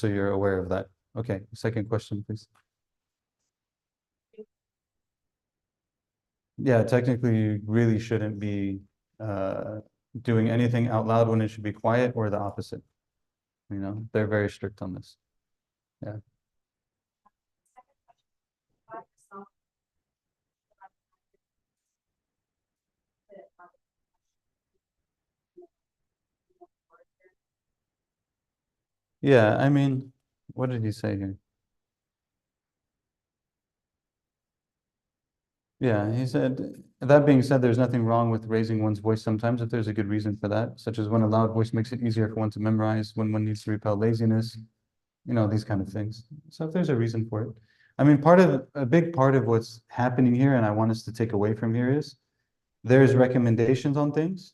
you're aware of that. Okay, second question, please. Yeah, technically, you really shouldn't be doing anything out loud when it should be quiet, or the opposite. They're very strict on this. Yeah. Yeah, I mean, what did he say here? Yeah, he said, that being said, there's nothing wrong with raising one's voice sometimes if there's a good reason for that, such as when a loud voice makes it easier for one to memorize, when one needs to repel laziness, these kind of things. So if there's a reason for it. I mean, a big part of what's happening here, and I want us to take away from here is, there's recommendations on things,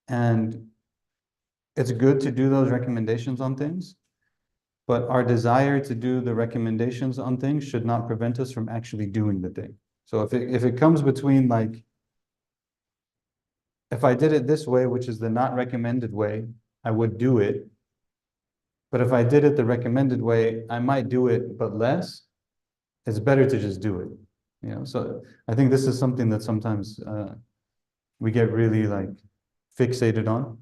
and it's good to do those recommendations on things, but our desire to do the recommendations on things should not prevent us from actually doing the thing. So if it comes between like, if I did it this way, which is the not recommended way, I would do it. But if I did it the recommended way, I might do it, but less. It's better to just do it. So I think this is something that sometimes we get really like fixated on.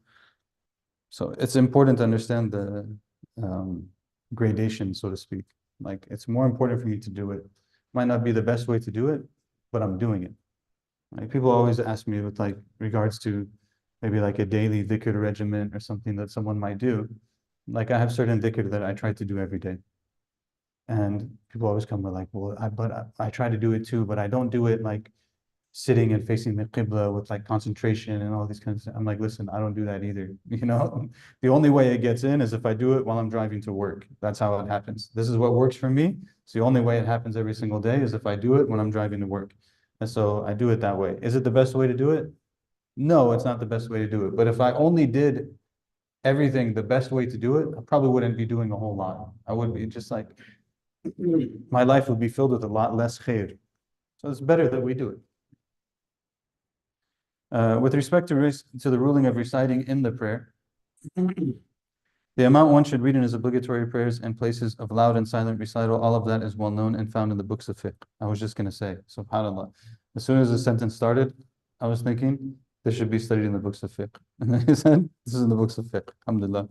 So it's important to understand the gradation, so to speak. Like, it's more important for me to do it. Might not be the best way to do it, but I'm doing it. Like, people always ask me with like regards to maybe like a daily dhikr regimen or something that someone might do. Like, I have certain dhikr that I try to do every day. And people always come with like, well, I try to do it too, but I don't do it like sitting and facing the qibla with like concentration and all these kinds of. I'm like, listen, I don't do that either. The only way it gets in is if I do it while I'm driving to work. That's how it happens. This is what works for me. It's the only way it happens every single day is if I do it when I'm driving to work. And so I do it that way. Is it the best way to do it? No, it's not the best way to do it. But if I only did everything the best way to do it, I probably wouldn't be doing a whole lot. I would be just like, my life would be filled with a lot less khair. So it's better that we do it. With respect to the ruling of reciting in the prayer, the amount one should read in his obligatory prayers and places of loud and silent recital, all of that is well known and found in the books of fiqh. I was just going to say, subhanAllah. As soon as the sentence started, I was thinking, this should be studied in the books of fiqh. And then he said, this is in the books of fiqh, alhamdulillah.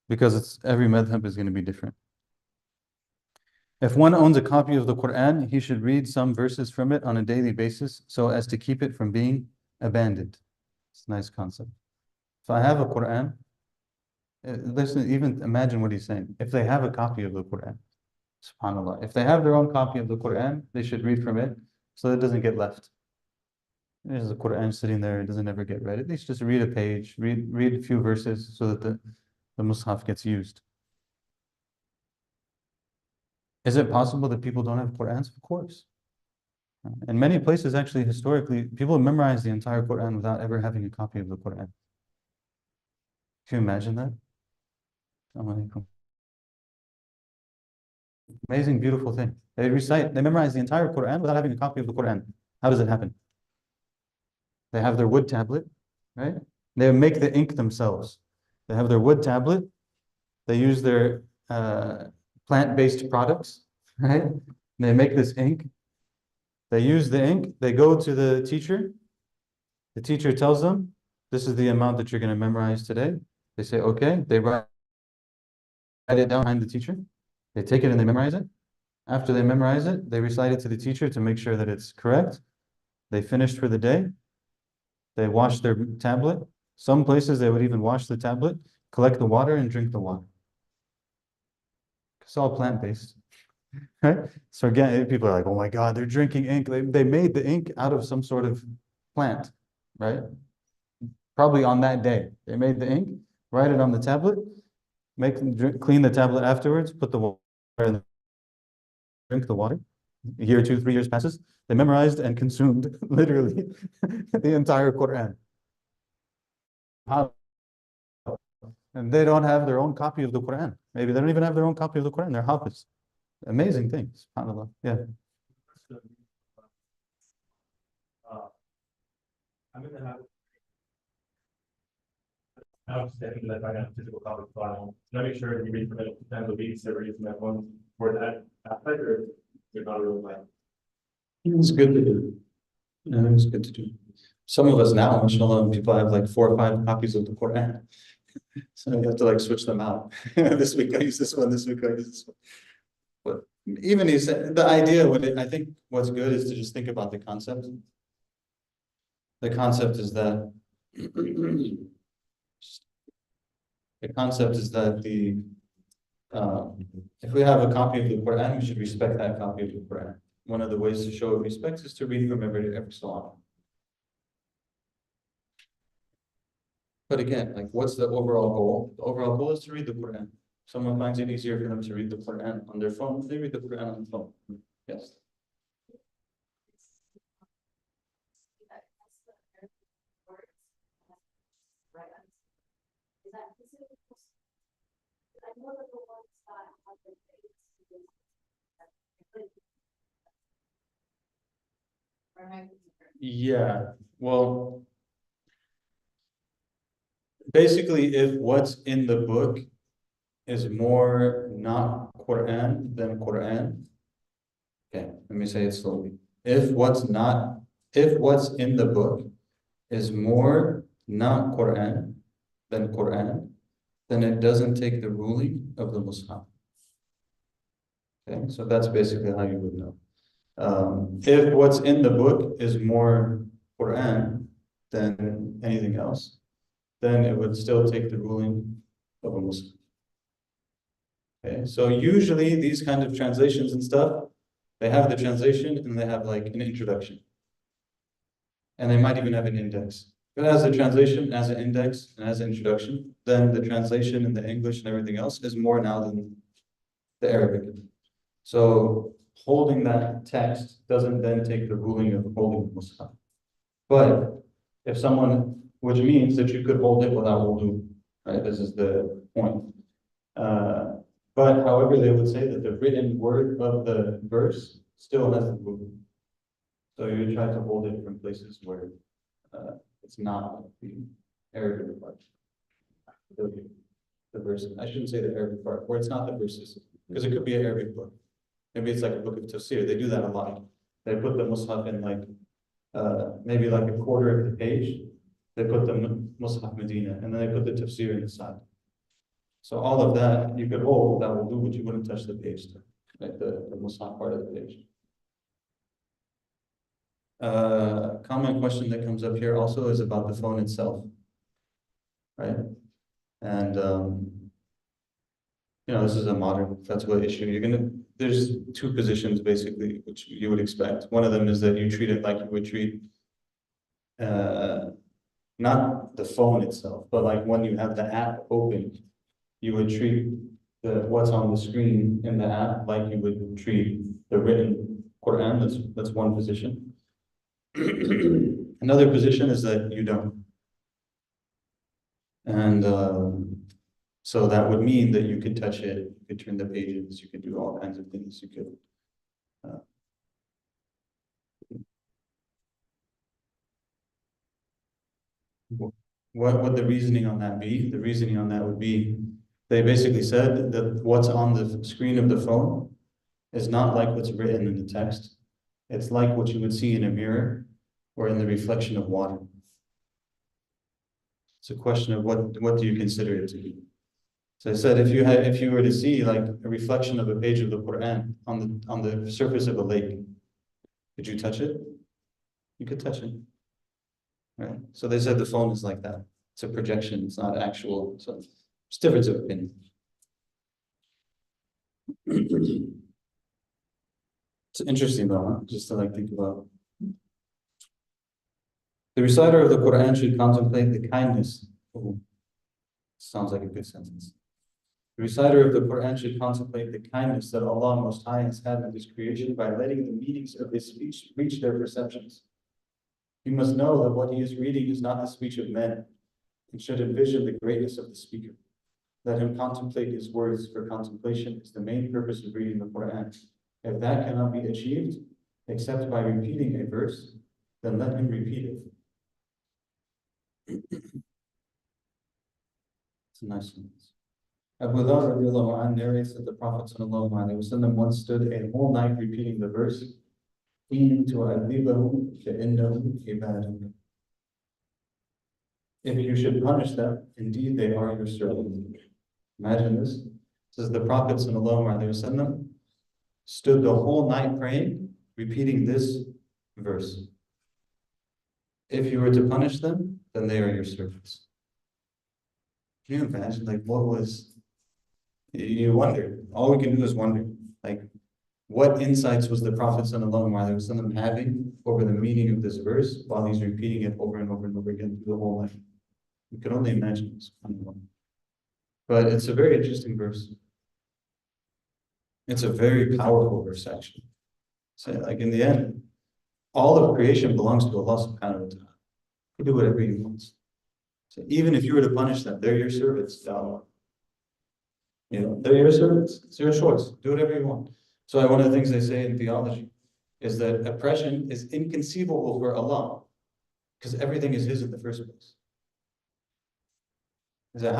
Because every madhab is going to be different. If one owns a copy of the Quran, he should read some verses from it on a daily basis so as to keep it from being abandoned. It's a nice concept. If I have a Quran, listen, even imagine what he's saying. If they have a copy of the Quran, subhanAllah, if they have their own copy of the Quran, they should read from it so that it doesn't get left. There's a Quran sitting there, it doesn't ever get read. At least just read a page, read a few verses so that the Mus'haf gets used. Is it possible that people don't have Qurans? Of course. In many places, actually, historically, people memorize the entire Quran without ever having a copy of the Quran. Can you imagine that? Amazing, beautiful thing. They memorize the entire Quran without having a copy of the Quran. How does it happen? They have their wood tablet, right? They make the ink themselves. They have their wood tablet. They use their plant-based products, right? They make this ink. They use the ink. They go to the teacher. The teacher tells them, this is the amount that you're going to memorize today. They say, okay. They write it down behind the teacher. They take it and they memorize it. After they memorize it, they recite it to the teacher to make sure that it's correct. They finished for the day. They wash their tablet. Some places they would even wash the tablet, collect the water, and drink the water. It's all plant-based. Right? So again, people are like, oh my God, they're drinking ink. They made the ink out of some sort of plant, right? Probably on that day. They made the ink, write it on the tablet, clean the tablet afterwards, put the water in, drink the water. A year, 2, 3 years passes. They memorized and consumed literally the entire Quran. And they don't have their own copy of the Quran. Maybe they don't even have their own copy of the Quran. They're Hafiz. Amazing things, subhanAllah. Yeah. I'm in the habit. I was thinking that I have physical copy file. Can I make sure you read from it and the weeks that read from that one for that aspect, or you're not really like? It's good to do. It's good to do. Some of us now, mashallah, people have like 4 or 5 copies of the Quran. So you have to like switch them out. This week I use this one, this week I use this one. But even he said the idea, I think what's good is to just think about the concept. The concept is that if we have a copy of the Quran, we should respect that copy of the Quran. one of the ways to show respect is to read from every so often. But again, like what's the overall goal? The overall goal is to read the Quran. Someone finds it easier for them to read the Quran on their phone, they read the Quran on the phone. Yes. Yeah, well, basically, if what's in the book is more not Quran than Quran. Okay, let me say it slowly. If what's in the book is more not Quran than Quran, then it doesn't take the ruling of the Mus'haf. Okay, so that's basically how you would know. If what's in the book is more Quran than anything else, then it would still take the ruling of a Muslim. Okay, so usually these kind of translations and stuff, they have the translation and they have like an introduction. And they might even have an index. If it has the translation, as an index, and as an introduction, then the translation and the English and everything else is more now than the Arabic. So holding that text doesn't then take the ruling of holding the Mus'haf. But if someone, which means that you could hold it without wudu, right? This is the point. But however, they would say that the written word of the verse still has the wudu. So you would try to hold it from places where it's not like the Arabic part. The verse, I shouldn't say the Arabic part, where it's not the verses, because it could be an Arabic book. Maybe it's like a book of tafsir. They do that a lot. They put the Mus'haf in like, maybe like a quarter of the page. They put the Mus'haf Medina, and then they put the tafsir in the side. So all of that you could hold, that will do, but you wouldn't touch the page, like the Mus'haf part of the page. Common question that comes up here also is about the phone itself, right? And this is a modern fatwa issue. There's two positions basically, which you would expect. One of them is that you treat it like you would treat, not the phone itself, but like when you have the app open, you would treat what's on the screen in the app like you would treat the written Quran. That's one position. Another position is that you don't. And so that would mean that you could touch it, you could turn the pages, you could do all kinds of things. You could what would the reasoning on that be? The reasoning on that would be, they basically said that what's on the screen of the phone is not like what's written in the text. It's like what you would see in a mirror or in the reflection of water. It's a question of what do you consider it to be? So I said, if you were to see like a reflection of a page of the Quran on the surface of a lake, could you touch it? You could touch it, right? So they said the phone is like that. It's a projection. It's not actual. So it's difference of opinion. It's interesting though, huh? Just to like think about. The reciter of the Quran should contemplate the kindness. Oh, sounds like a good sentence. The reciter of the Quran should contemplate the kindness that Allah Most High has had with His creation by letting the meanings of His speech reach their perceptions. He must know that what he is reading is not the speech of men, and should envision the greatness of the speaker. Let him contemplate his words, for contemplation is the main purpose of reading the Quran. If that cannot be achieved, except by repeating a verse, then let him repeat it. It's a nice sentence. Abu Dharr radiallahu anh narrates that the Prophet sallallahu alaihi wasallam once stood a whole night repeating the verse, if you should punish them, indeed they are your servants. Imagine this. It says the Prophet ﷺ stood the whole night praying, repeating this verse. If you were to punish them, then they are your servants. Can you imagine, like, what was, you wonder, all we can do is wonder, like, what insights was the Prophet ﷺ having over the meaning of this verse while he's repeating it over and over and over again through the whole life? You can only imagine this. But it's a very interesting verse. It's a very powerful verse, actually. So, like in the end, all of creation belongs to Allah subhanahu wa ta'ala. He do whatever he wants. So even if you were to punish them, they're your servants to Allah. You know, they're your servants. It's your choice. Do whatever you want. So one of the things they say in theology is that oppression is inconceivable for Allah because everything is His in the first place. So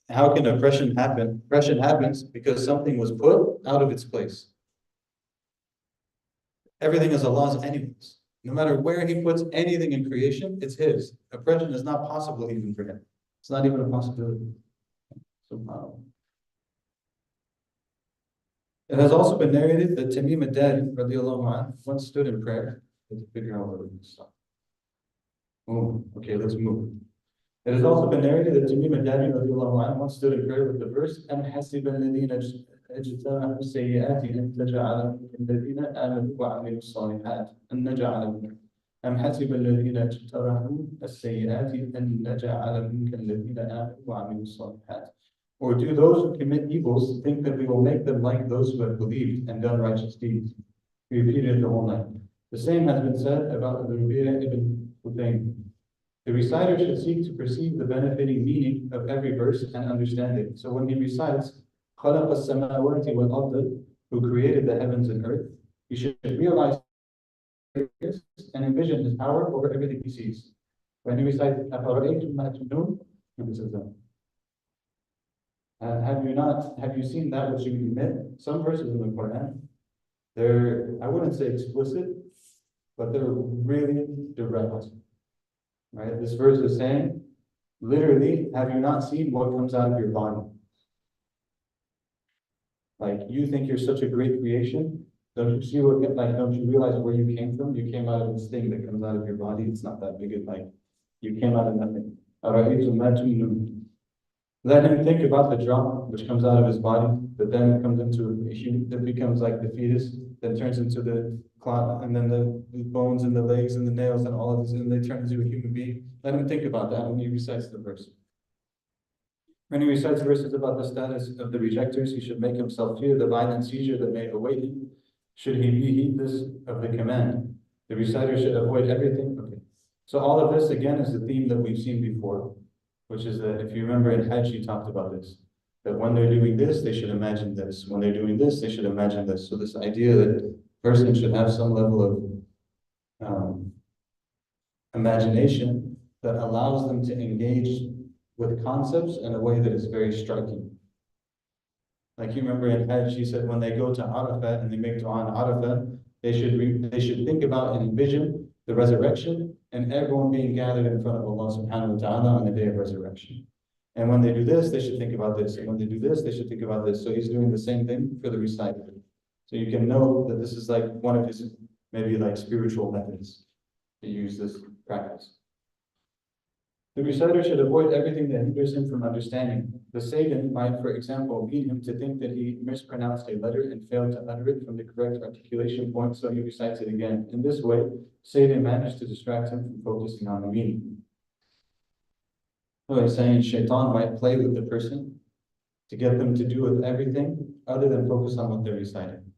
how can oppression happen? Oppression happens because something was put out of its place. Everything is Allah's anyways. No matter where He puts anything in creation, it's His. Oppression is not possible even for Him. It's not even a possibility. SubhanAllah. It has also been narrated that Tamim ad-Dari radiallahu anhu once stood in prayer. Let's figure out where we're going to stop. Oh, okay, let's move. It has also been narrated that Tamim ad-Dari radiallahu anhu once stood in prayer with the verse, أَمْ حَسِبَ الَّذِينَ اجْتَرَحُوا السَّيِّئَاتِ أَنْ تَجْعَلَهُمْ كَالَّذِينَ آمَنُوا وَعَمِلُوا الصَّالِحَاتِ أَنْ نَجْعَلَهُمْ أَمْ حَسِبَ الَّذِينَ اجْتَرَحُوا السَّيِّئَاتِ أَنْ نَجْعَلَهُمْ كَالَّذِينَ آمَنُوا وَعَمِلُوا الصَّالِحَاتِ. Or do those who commit evils think that we will make them like those who have believed and done righteous deeds? We repeated it the whole night. The same has been said about the Rubiya ibn Qudamah. The reciter should seek to perceive the benefiting meaning of every verse and understand it. So when he recites, خَلَقَ السَّمَاوَاتِ وَالْأَرْضِ, who created the heavens and earth, he should realize and envision his power over everything he sees. When he recites, أَفَرَأَيْتُمْ مَا تُمْنُونَ, he says that. Have you seen that which you emit? Some verses in the Quran, they're, I wouldn't say explicit, but they're really direct. Right? This verse is saying, literally, have you not seen what comes out of your body? Like, you think you're such a great creation, don't you see what, like, don't you realize where you came from? You came out of this thing that comes out of your body. It's not that big of, like, you came out of nothing. Let him think about the drop which comes out of his body, that then comes into a human, that becomes like the fetus, then turns into the clot, and then the bones and the legs and the nails and all of this, and they turn into a human being. Let him think about that when he recites the verse. When he recites verses about the status of the rejectors, he should make himself fear the violent seizure that may await him, should he be heedless of the command. The reciter should avoid everything. Okay. So all of this, again, is the theme that we've seen before, which is that if you remember in Hajj, he talked about this, that when they're doing this, they should imagine this. When they're doing this, they should imagine this. So this idea that a person should have some level of imagination that allows them to engage with concepts in a way that is very striking. Like you remember in Hajj, he said when they go to Arafat and they make dua on Arafat, they should think about and envision the resurrection and everyone being gathered in front of Allah subhanahu wa ta'ala on the day of resurrection. And when they do this, they should think about this. And when they do this, they should think about this. So he's doing the same thing for the reciter. So you can know that this is like one of his maybe like spiritual methods to use this practice. The reciter should avoid everything that hinders him from understanding. The Sayyid might, for example, lead him to think that he mispronounced a letter and failed to utter it from the correct articulation point, so he recites it again. In this way, Sayyid managed to distract him from focusing on the meaning. So he's saying Shaitan might play with the person to get them to do with everything other than focus on what they're reciting.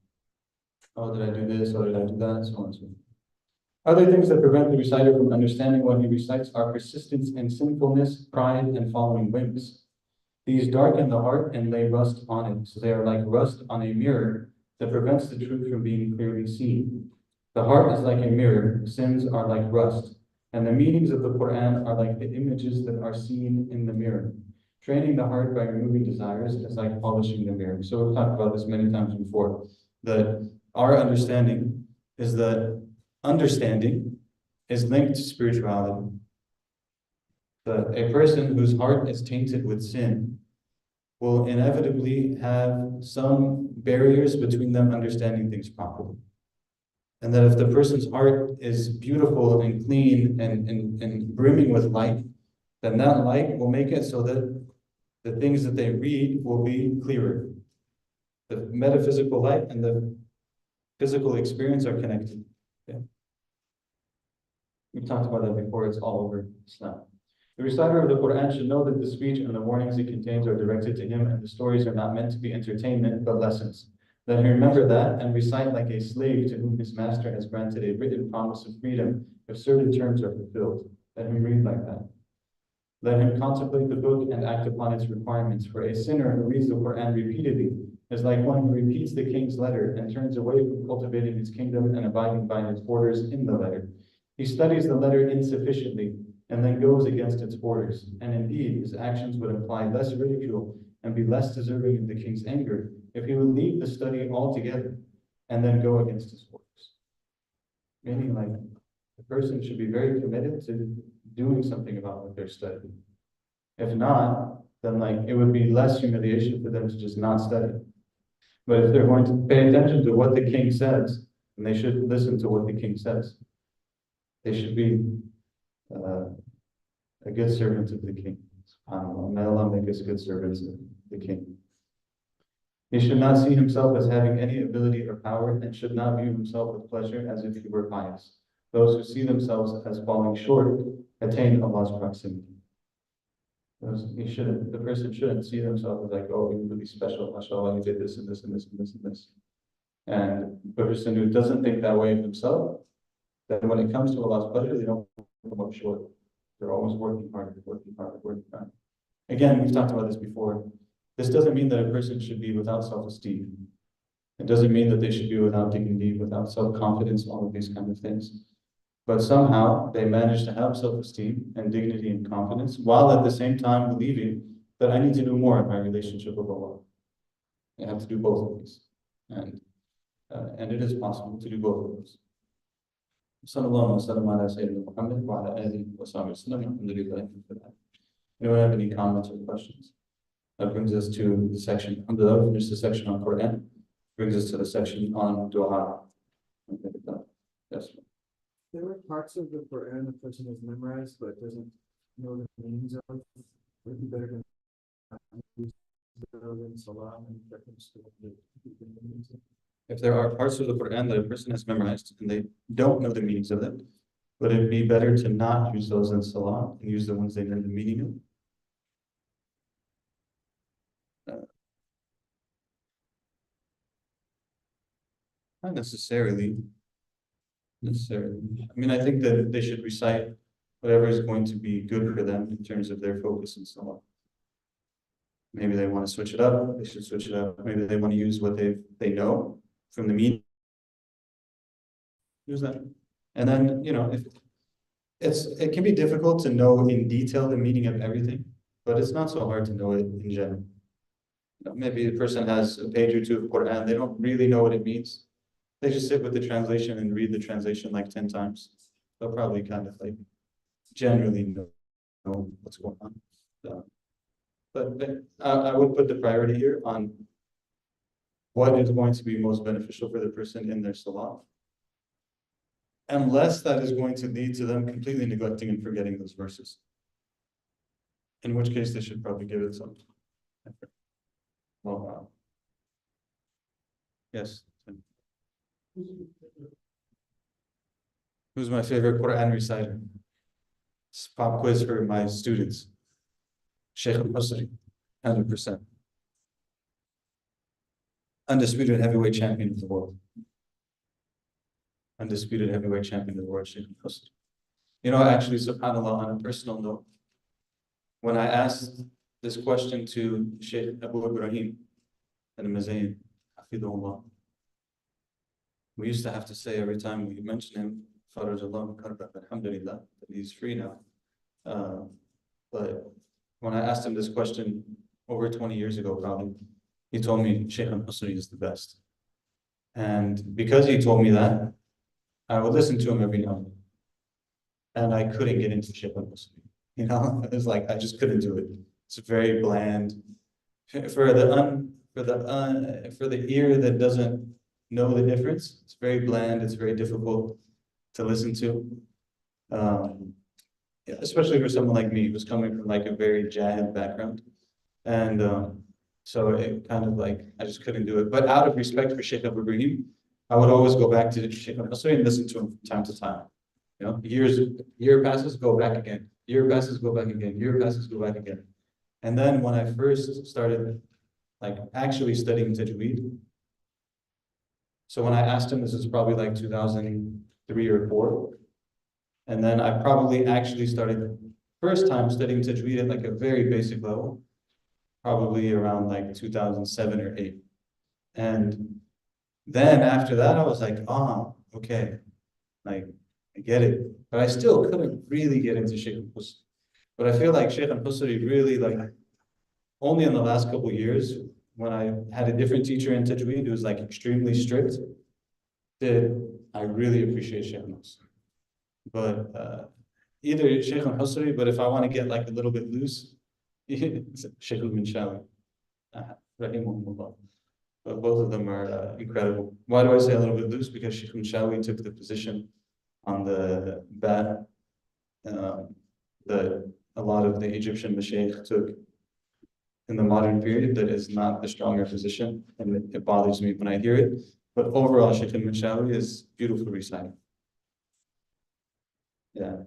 Oh, did I do this? Or did I do that? So on and so forth. Other things that prevent the reciter from understanding what he recites are persistence in sinfulness, pride, and following whims. These darken the heart and lay rust on it. So they are like rust on a mirror that prevents the truth from being clearly seen. The heart is like a mirror, sins are like rust, and the meanings of the Quran are like the images that are seen in the mirror. Training the heart by removing desires is like polishing the mirror. So we've talked about this many times before, that our understanding is that understanding is linked to spirituality. That a person whose heart is tainted with sin will inevitably have some barriers between them understanding things properly. And that if the person's heart is beautiful and clean and brimming with light, then that light will make it so that the things that they read will be clearer. The metaphysical light and the physical experience are connected. Yeah. We've talked about that before, it's all over Islam. The reciter of the Quran should know that the speech and the warnings it contains are directed to him, and the stories are not meant to be entertainment, but lessons. Let him remember that and recite like a slave to whom his master has granted a written promise of freedom if certain terms are fulfilled. Let him read like that. Let him contemplate the book and act upon its requirements, for a sinner who reads the Quran repeatedly is like one who repeats the king's letter and turns away from cultivating his kingdom and abiding by its orders in the letter. He studies the letter insufficiently and then goes against its orders, and indeed his actions would imply less ridicule and be less deserving of the king's anger if he would leave the study altogether and then go against his orders. Meaning, like, the person should be very committed to doing something about what they're studying. If not, then like it would be less humiliation for them to just not study. But if they're going to pay attention to what the king says, then they should listen to what the king says. They should be a good servant of the king. SubhanAllah. May Allah make us good servants of the king. He should not see himself as having any ability or power, and should not view himself with pleasure as if he were pious. Those who see themselves as falling short attain Allah's proximity. The person shouldn't see themselves as like, oh, you're really special, mashallah, you did this and this and this and this and this. And the person who doesn't think that way of himself, then when it comes to Allah's pleasure, they don't come up short. They're always working hard, working hard, working hard. Again, we've talked about this before. This doesn't mean that a person should be without self-esteem. It doesn't mean that they should be without dignity, without self-confidence, all of these kind of things. But somehow they manage to have self-esteem and dignity and confidence, while at the same time believing that I need to do more in my relationship with Allah. I have to do both of these. And it is possible to do both of those. Sallallahu alaihi wasallam ala Sayyidina Muhammad wa ala alihi wa sahbihi wasallam. Alhamdulillah for that. Anyone have any comments or questions? That brings us to the section, alhamdulillah, we finished the section on Quran. Brings us to the section on dua. Yes. There are parts of the Quran a person has memorized but doesn't know the meanings of. Would it be better to use in Salah and reference to the meanings of? If there are parts of the Quran that a person has memorized and they don't know the meanings of them, would it be better to not use those in Salah and use the ones they know the meaning of? Not necessarily. I mean, I think that they should recite whatever is going to be good for them in terms of their focus and so on. Maybe they want to switch it up, they should switch it up. Maybe they want to use what they know from the meaning. Use that. And then, you know, if it can be difficult to know in detail the meaning of everything, but it's not so hard to know it in general. You know, maybe a person has a page or two of Quran, they don't really know what it means. They just sit with the translation and read the translation like 10 times. They'll probably kind of like generally know what's going on. So, but I would put the priority here on what is going to be most beneficial for the person in their salah. Unless that is going to lead to them completely neglecting and forgetting those verses. In which case they should probably give it some effort. Well, wow. Yes. Who's my favorite Quran reciter? It's a pop quiz for my students. Shaykh al-Qasri, 100%. Undisputed heavyweight champion of the world. Undisputed heavyweight champion of the world, Shaykh al-Qasri. You know, actually, subhanAllah, on a personal note, when I asked this question to Shaykh Abu Ibrahim al-Mazayn, hafidhahullah, we used to have to say every time we mention him, Farajallahu karbak, alhamdulillah, that he's free now. But when I asked him this question over 20 years ago, probably, he told me Shaykh al-Qasri is the best. And because he told me that, I would listen to him every now and then. And I couldn't get into Shaykh al-Qasri. You know, it was like, I just couldn't do it. It's very bland. For the ear that doesn't know the difference, it's very bland, it's very difficult to listen to. Especially for someone like me who's coming from like a very jahil background. And So it kind of like, I just couldn't do it. But out of respect for Shaykh Abu Ibrahim, I would always go back to Shaykh al-Qasri and listen to him from time to time. You know, year passes, go back again. Year passes, go back again. Year passes, go back again. And then when I first started like actually studying tajweed, so when I asked him, this is probably like 2003 or 4. And then I probably actually started first time studying tajweed at like a very basic level, probably around like 2007 or 8. And then after that, I was like, oh, okay, like I get it. But I still couldn't really get into Shaykh al-Qasri. But I feel like Shaykh al-Qasri really like, only in the last couple of years, when I had a different teacher in tajweed who was like extremely strict, did I really appreciate Shaykh al-Qasri. But either Shaykh al-Qasri, but if I want to get like a little bit loose, Shaykh al-Minshawi, rahimahullah. But both of them are incredible. Why do I say a little bit loose? Because Shaykh al-Minshawi took the position on the bat that a lot of the Egyptian mashaykh took in the modern period that is not the stronger position, and it bothers me when I hear it. But overall, Shaykh al-Minshawi is beautiful reciting. Yeah.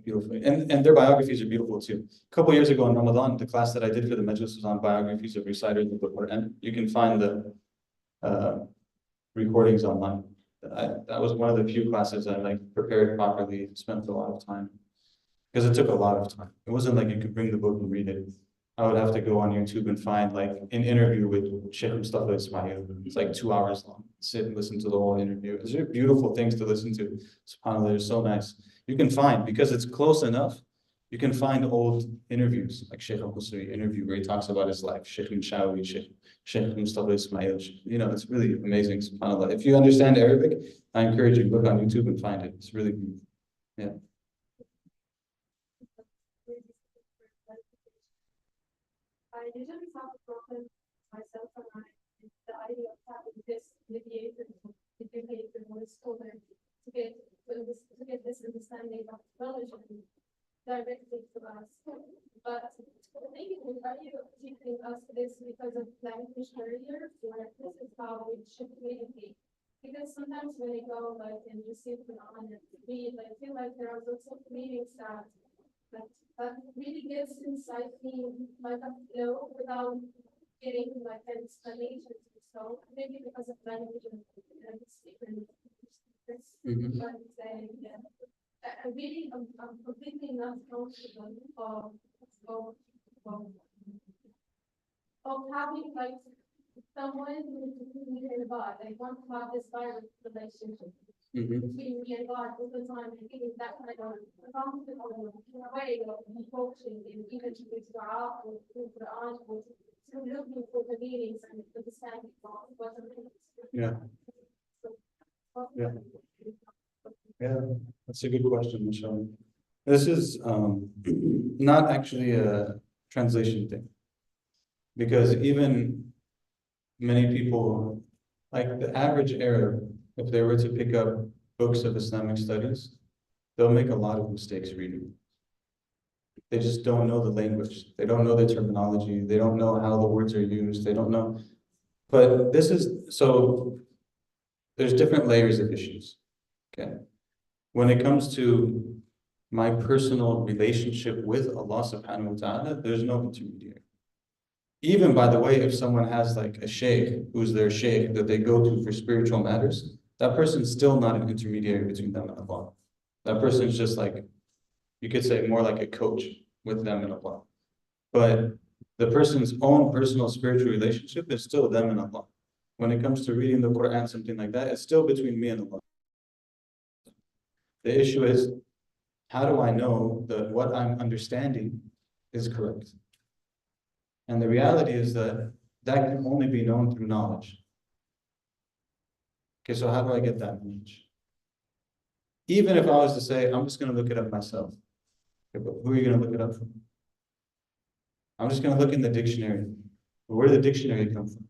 Beautifully. And their biographies are beautiful too. A couple years ago in Ramadan, the class that I did for the Majlis was on biographies of reciters of the Quran. You can find the recordings online. That was one of the few classes I like prepared properly, spent a lot of time. Because it took a lot of time. It wasn't like you could bring the book and read it. I would have to go on YouTube and find like an interview with Shaykh Mustafa Ismail. It's like 2 hours long. Sit and listen to the whole interview. These are beautiful things to listen to. SubhanAllah, they're so nice. You can find, because it's close enough, you can find old interviews, like Shaykh al-Qasri interview where he talks about his life, Shaykh Minshawi, Shaykh Mustafa Ismail. You know, it's really amazing, SubhanAllah. If you understand Arabic, I encourage you to look on YouTube and find it. It's really beautiful. Yeah. I usually have a problem myself and the idea of having this mediator was over to get this understanding of knowledge and directly to us. But maybe are you teaching us this because of language earlier, or this is how it should communicate? Because sometimes when you go like and you see Quran and read, I feel like there are lots of meanings that really gets inside me like a flow without getting like an explanation. So maybe because of language and different but yeah. I'm completely not comfortable of having like someone who in God. I want to have this direct relationship between me and God all the time. I think that kind of comfortable way of approaching and even to this dua or through Quran or through looking for the meanings and understanding what the meanings. Yeah. Yeah. Yeah, that's a good question, Michelle. This is not actually a translation thing, because even many people, like the average Arab, if they were to pick up books of Islamic studies, they'll make a lot of mistakes reading. They just don't know the language. They don't know the terminology. They don't know how the words are used. They don't know. But this is, so there's different layers of issues, okay? When it comes to my personal relationship with Allah subhanahu wa ta'ala, there's no intermediary. Even, by the way, if someone has like a sheikh, who's their sheikh that they go to for spiritual matters, that person's still not an intermediary between them and Allah. That person's just like, you could say more like a coach with them and Allah. But the person's own personal spiritual relationship is still them and Allah. When it comes to reading the Quran, something like that, it's still between me and Allah. The issue is, how do I know that what I'm understanding is correct? And the reality is that that can only be known through knowledge. Okay, so how do I get that knowledge? Even if I was to say, I'm just going to look it up myself. Okay, but who are you going to look it up from? I'm just going to look in the dictionary. Where did the dictionary come from?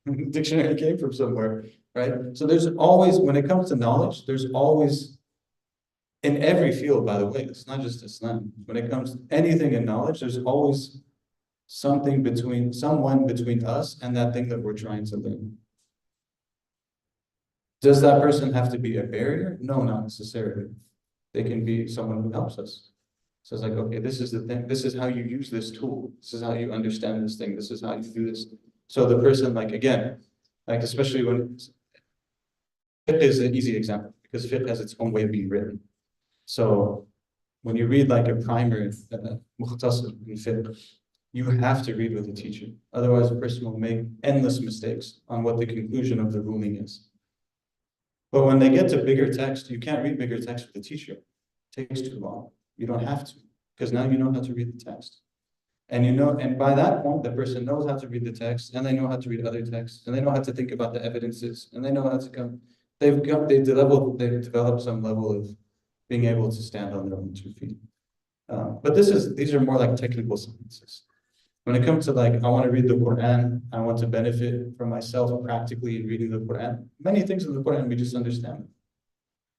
The dictionary came from somewhere, right? So there's always, when it comes to knowledge, there's always, in every field, by the way, it's not just Islam. When it comes to anything in knowledge, there's always someone between us and that thing that we're trying to learn. Does that person have to be a barrier? No, not necessarily. They can be someone who helps us. So it's like, okay, this is the thing. This is how you use this tool. This is how you understand this thing. This is how you do this. So the person, like, again, like, especially when fiqh is an easy example because fiqh has its own way of being written. So when you read like a primer, Mukhtasar in fiqh, you have to read with a teacher. Otherwise, a person will make endless mistakes on what the conclusion of the ruling is. But when they get to bigger text, you can't read bigger text with a teacher. It takes too long. You don't have to, because now you know how to read the text. And you know, and by that point, the person knows how to read the text, and they know how to read other texts, and they know how to think about the evidences, and they know how to come. They've developed some level of being able to stand on their own 2 feet. But these are more like technical sciences. When it comes to like, I want to read the Quran, I want to benefit from myself practically in reading the Quran. Many things in the Quran we just understand.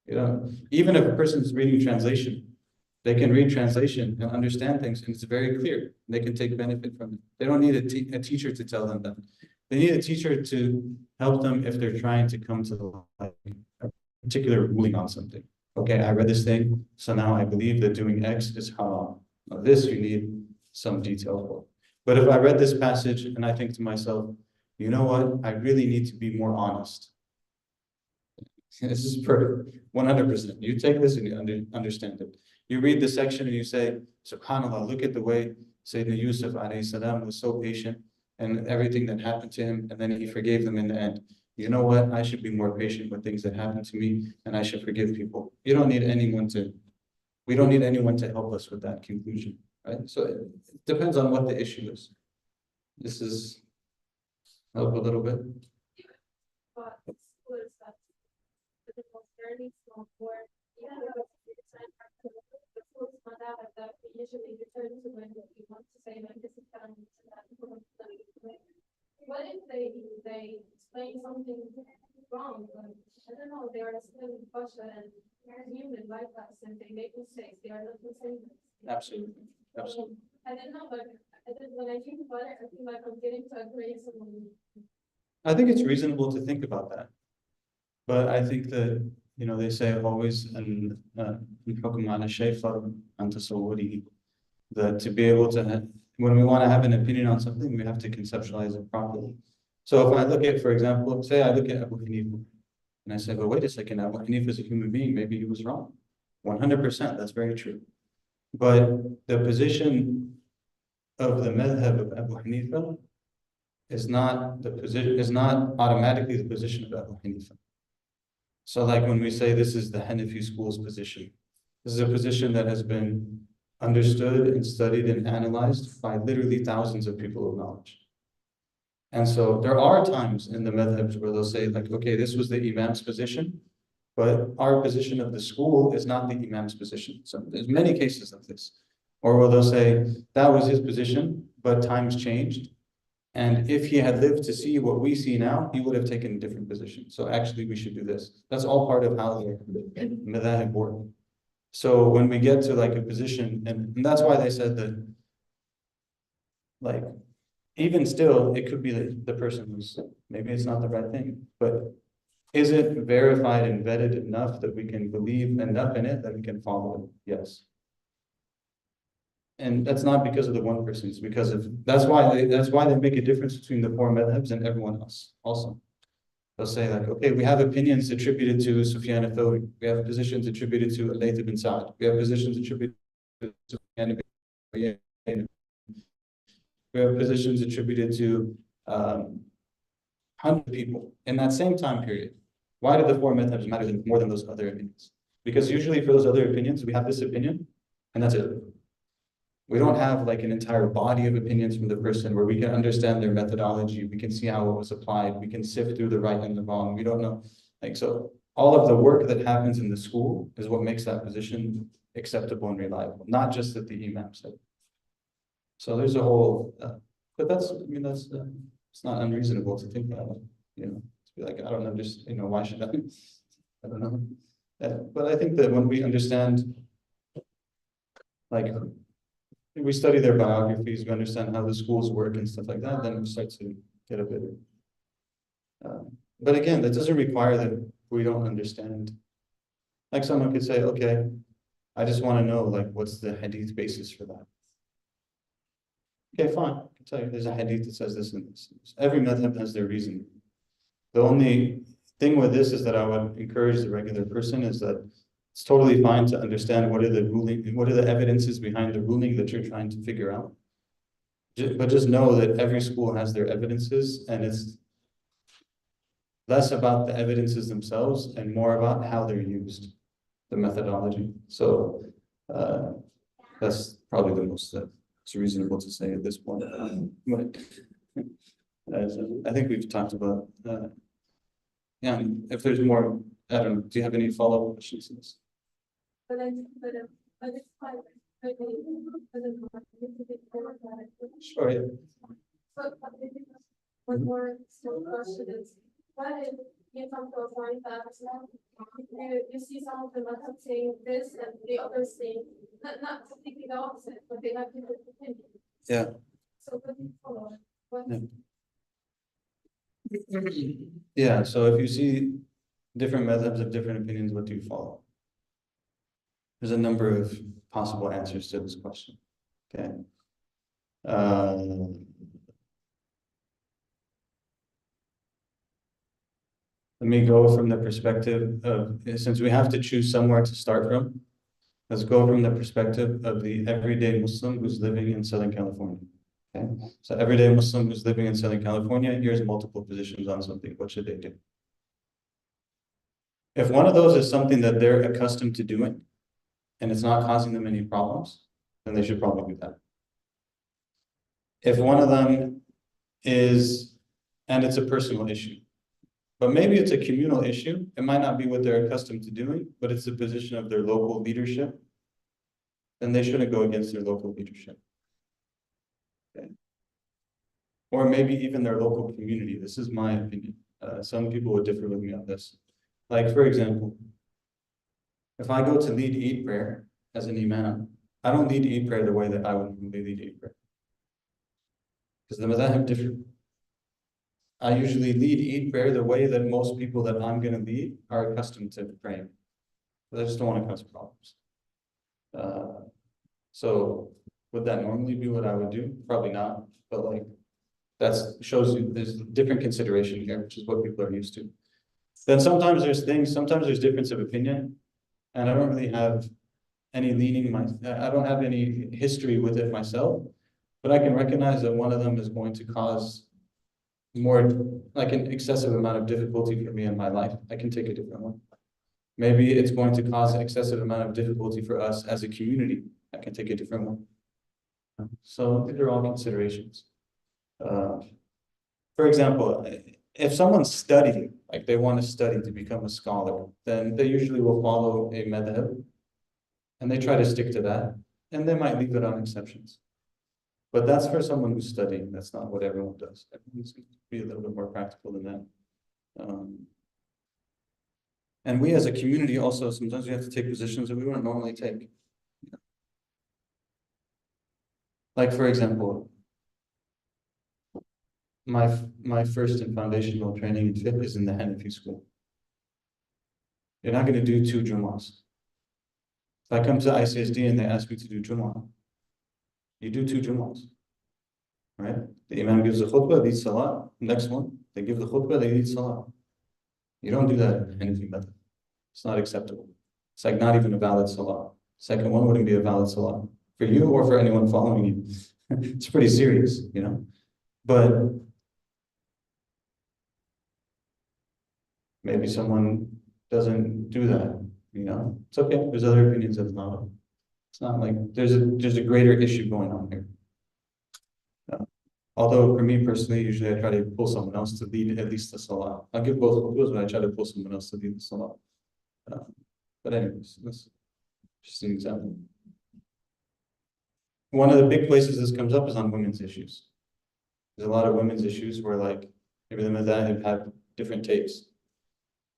You know, even if a person is reading translation, they can read translation and understand things, and it's very clear. They can take benefit from it. They don't need a teacher to tell them that. They need a teacher to help them if they're trying to come to like a particular ruling on something. Okay, I read this thing, so now I believe that doing X is haram. Now this you need some detail for. But if I read this passage and I think to myself, you know what, I really need to be more honest. This is perfect, 100%. You take this and you understand it. You read the section and you say, SubhanAllah, look at the way Sayyidina Yusuf alayhi salam was so patient and everything that happened to him, and then he forgave them in the end. You know what? I should be more patient with things that happen to me, and I should forgive people. We don't need anyone to help us with that conclusion, right? So it depends on what the issue is. This is help a little bit. But school is that it was very small for the schools not that we usually return to when we want to say like this is done. What if they explain something wrong? I don't know, they are still Basha and human like us, and they make mistakes. They are not the same. Absolutely. Absolutely. I don't know, but when I think about it, I feel like I'm getting to a grade someone. I think it's reasonable to think about that. But I think that, you know, they say always in الحكم على الشيء فرض عن تصوره, that to be able to, when we want to have an opinion on something, we have to conceptualize it properly. So if I look at, for example, say I look at Abu Hanifa, and I say, but wait a second, Abu Hanifa is a human being, maybe he was wrong. 100%, that's very true. But the position of the madhab of Abu Hanifa is not automatically the position of Abu Hanifa. So like when we say this is the Hanafi school's position, this is a position that has been understood and studied and analyzed by literally thousands of people of knowledge. And so there are times in the madhabs where they'll say like, okay, this was the imam's position, but our position of the school is not the imam's position. So there's many cases of this. Or where they'll say that was his position, but times changed. And if he had lived to see what we see now, he would have taken a different position. So actually we should do this. That's all part of how the madhab work. So when we get to like a position, and that's why they said that, like, even still, it could be the person who's, maybe it's not the right thing, but is it verified and vetted enough that we can believe enough in it that we can follow it? Yes. And that's not because of the one person, it's because of, that's why they make a difference between the 4 madhabs and everyone else also. They'll say like, okay, we have opinions attributed to Sufyan al-Thawri. We have positions attributed to Layth ibn Sa'd. We have positions attributed to Sufyan ibn Uyayna. We have positions attributed to 100 people in that same time period. Why do the 4 madhabs matter more than those other opinions? Because usually for those other opinions, we have this opinion, and that's it. We don't have like an entire body of opinions from the person where we can understand their methodology. We can see how it was applied. We can sift through the right and the wrong. We don't know. Like, so all of the work that happens in the school is what makes that position acceptable and reliable, not just that the imam said. So there's a whole, but that's, I mean, that's, it's not unreasonable to think about it, you know, to be like, I don't know, just, you know, why should I don't know. But I think that when we understand, like, we study their biographies, we understand how the schools work and stuff like that, then we start to get a bit. But again, that doesn't require that we don't understand. Like someone could say, okay, I just want to know like what's the hadith basis for that. Okay, fine. I can tell you there's a hadith that says this and this. Every madhab has their reason. The only thing with this is that I would encourage the regular person is that it's totally fine to understand what are the evidences behind the ruling that you're trying to figure out. But just know that every school has their evidences, and it's less about the evidences themselves and more about how they're used, the methodology. So that's probably the most it's reasonable to say at this point. But I think we've talked about yeah, if there's more, I don't know, do you have any follow-up questions to this? But it's quite, but Sure, yeah. But one more still question is, what if you come to a point that you see some of them are saying this and the others saying not completely the opposite, but they have different opinions. Yeah. So what do you follow? What? Yeah, so if you see different methods of different opinions, what do you follow? There's a number of possible answers to this question. Okay. Let me go from the perspective of, since we have to choose somewhere to start from, let's go from the perspective of the everyday Muslim who's living in Southern California. Okay, so everyday Muslim who's living in Southern California, here's multiple positions on something. What should they do? If one of those is something that they're accustomed to doing and it's not causing them any problems, then they should probably do that. If one of them is, and it's a personal issue, but maybe it's a communal issue, it might not be what they're accustomed to doing, but it's the position of their local leadership, then they shouldn't go against their local leadership. Okay. Or maybe even their local community. This is my opinion. Some people would differ with me on this. Like, for example, if I go to lead Eid prayer as an imam, I don't lead Eid prayer the way that I would normally lead Eid prayer. Because the madhahib differ. I usually lead Eid prayer the way that most people that I'm going to lead are accustomed to praying. But I just don't want to cause problems. So would that normally be what I would do? Probably not. But like, that shows you there's different consideration here, which is what people are used to. Then sometimes there's difference of opinion, and I don't really have any I don't have any history with it myself, but I can recognize that one of them is going to cause more, like an excessive amount of difficulty for me in my life. I can take a different one. Maybe it's going to cause an excessive amount of difficulty for us as a community. I can take a different one. So these are all considerations. For example, if someone's studying, like they want to study to become a scholar, then they usually will follow a madhab and they try to stick to that, and they might leave it on exceptions. But that's for someone who's studying. That's not what everyone does. Everyone's going to be a little bit more practical than that. And we as a community also, sometimes we have to take positions that we wouldn't normally take. Like, for example, my first and foundational training in fiqh is in the Hanafi school. You're not going to do 2 Jumu'ahs. If I come to ICSD and they ask me to do Jumu'ah, you do 2 Jumu'ahs, right? The Imam gives the khutbah, leads Salah. Next one, they give the khutbah, they lead Salah. You don't do that in the Hanafi method. It's not acceptable. It's like not even a valid Salah. Second one wouldn't be a valid Salah for you or for anyone following you. It's pretty serious, you know? But maybe someone doesn't do that, you know? It's okay. There's other opinions of Allah. It's not like there's a greater issue going on here. Although for me personally, usually I try to pull someone else to lead at least the Salah. I'll give both khutbahs, but I try to pull someone else to lead the Salah. But anyways, that's just an example. One of the big places this comes up is on women's issues. There's a lot of women's issues where like maybe the madhahib have different takes.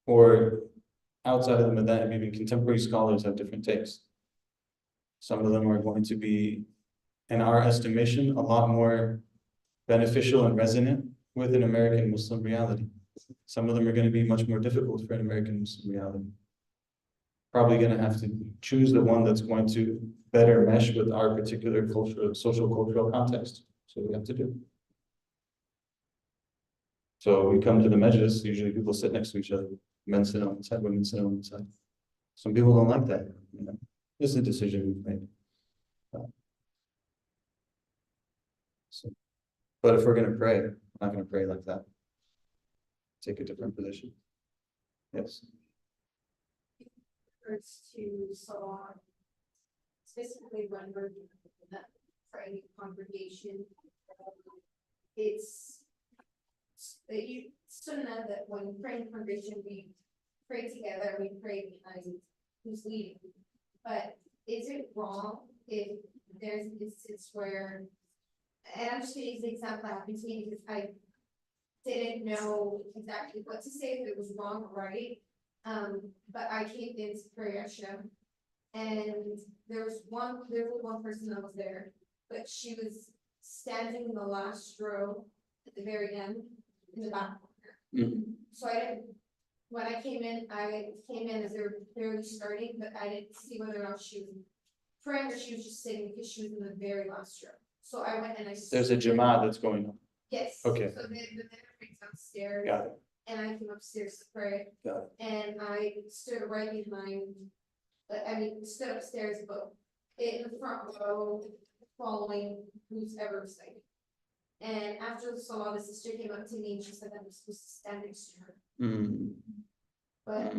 Or outside of the madhahib, even contemporary scholars have different takes. Some of them are going to be in our estimation, a lot more beneficial and resonant with an American Muslim reality. Some of them are going to be much more difficult for an American Muslim reality. Probably going to have to choose the one that's going to better mesh with our particular cultural, social cultural context. So we have to do. So we come to the majlis, usually people sit next to each other. Men sit on one side, women sit on one side. Some people don't like that. You know, this is a decision we've made. So, but if we're going to pray, we're not going to pray like that. Take a different position. Yes. Refers to Salah, specifically when we're in the praying congregation. It's sunnah that when we pray in congregation, we pray together, we pray behind who's leading. But is it wrong if there's an instance where, and I'm just gonna use the example that happened to me because I didn't know exactly what to say, if it was wrong or right. But I came into prayer show, and there was one person that was there, but she was standing in the last row at the very end, in the back corner. So when I came in as they were clearly starting, but I didn't see whether or not she was praying or she was just sitting because she was in the very last row. So I went and I. There's a Jama'ah that's going on. Yes. Okay. So the man brings upstairs. Got it. And I came upstairs to pray. Got it. And I stood right behind, stood upstairs, but in the front row, following who's ever reciting. And after the salah, the sister came up to me and she said that I'm supposed to stand next to her. But,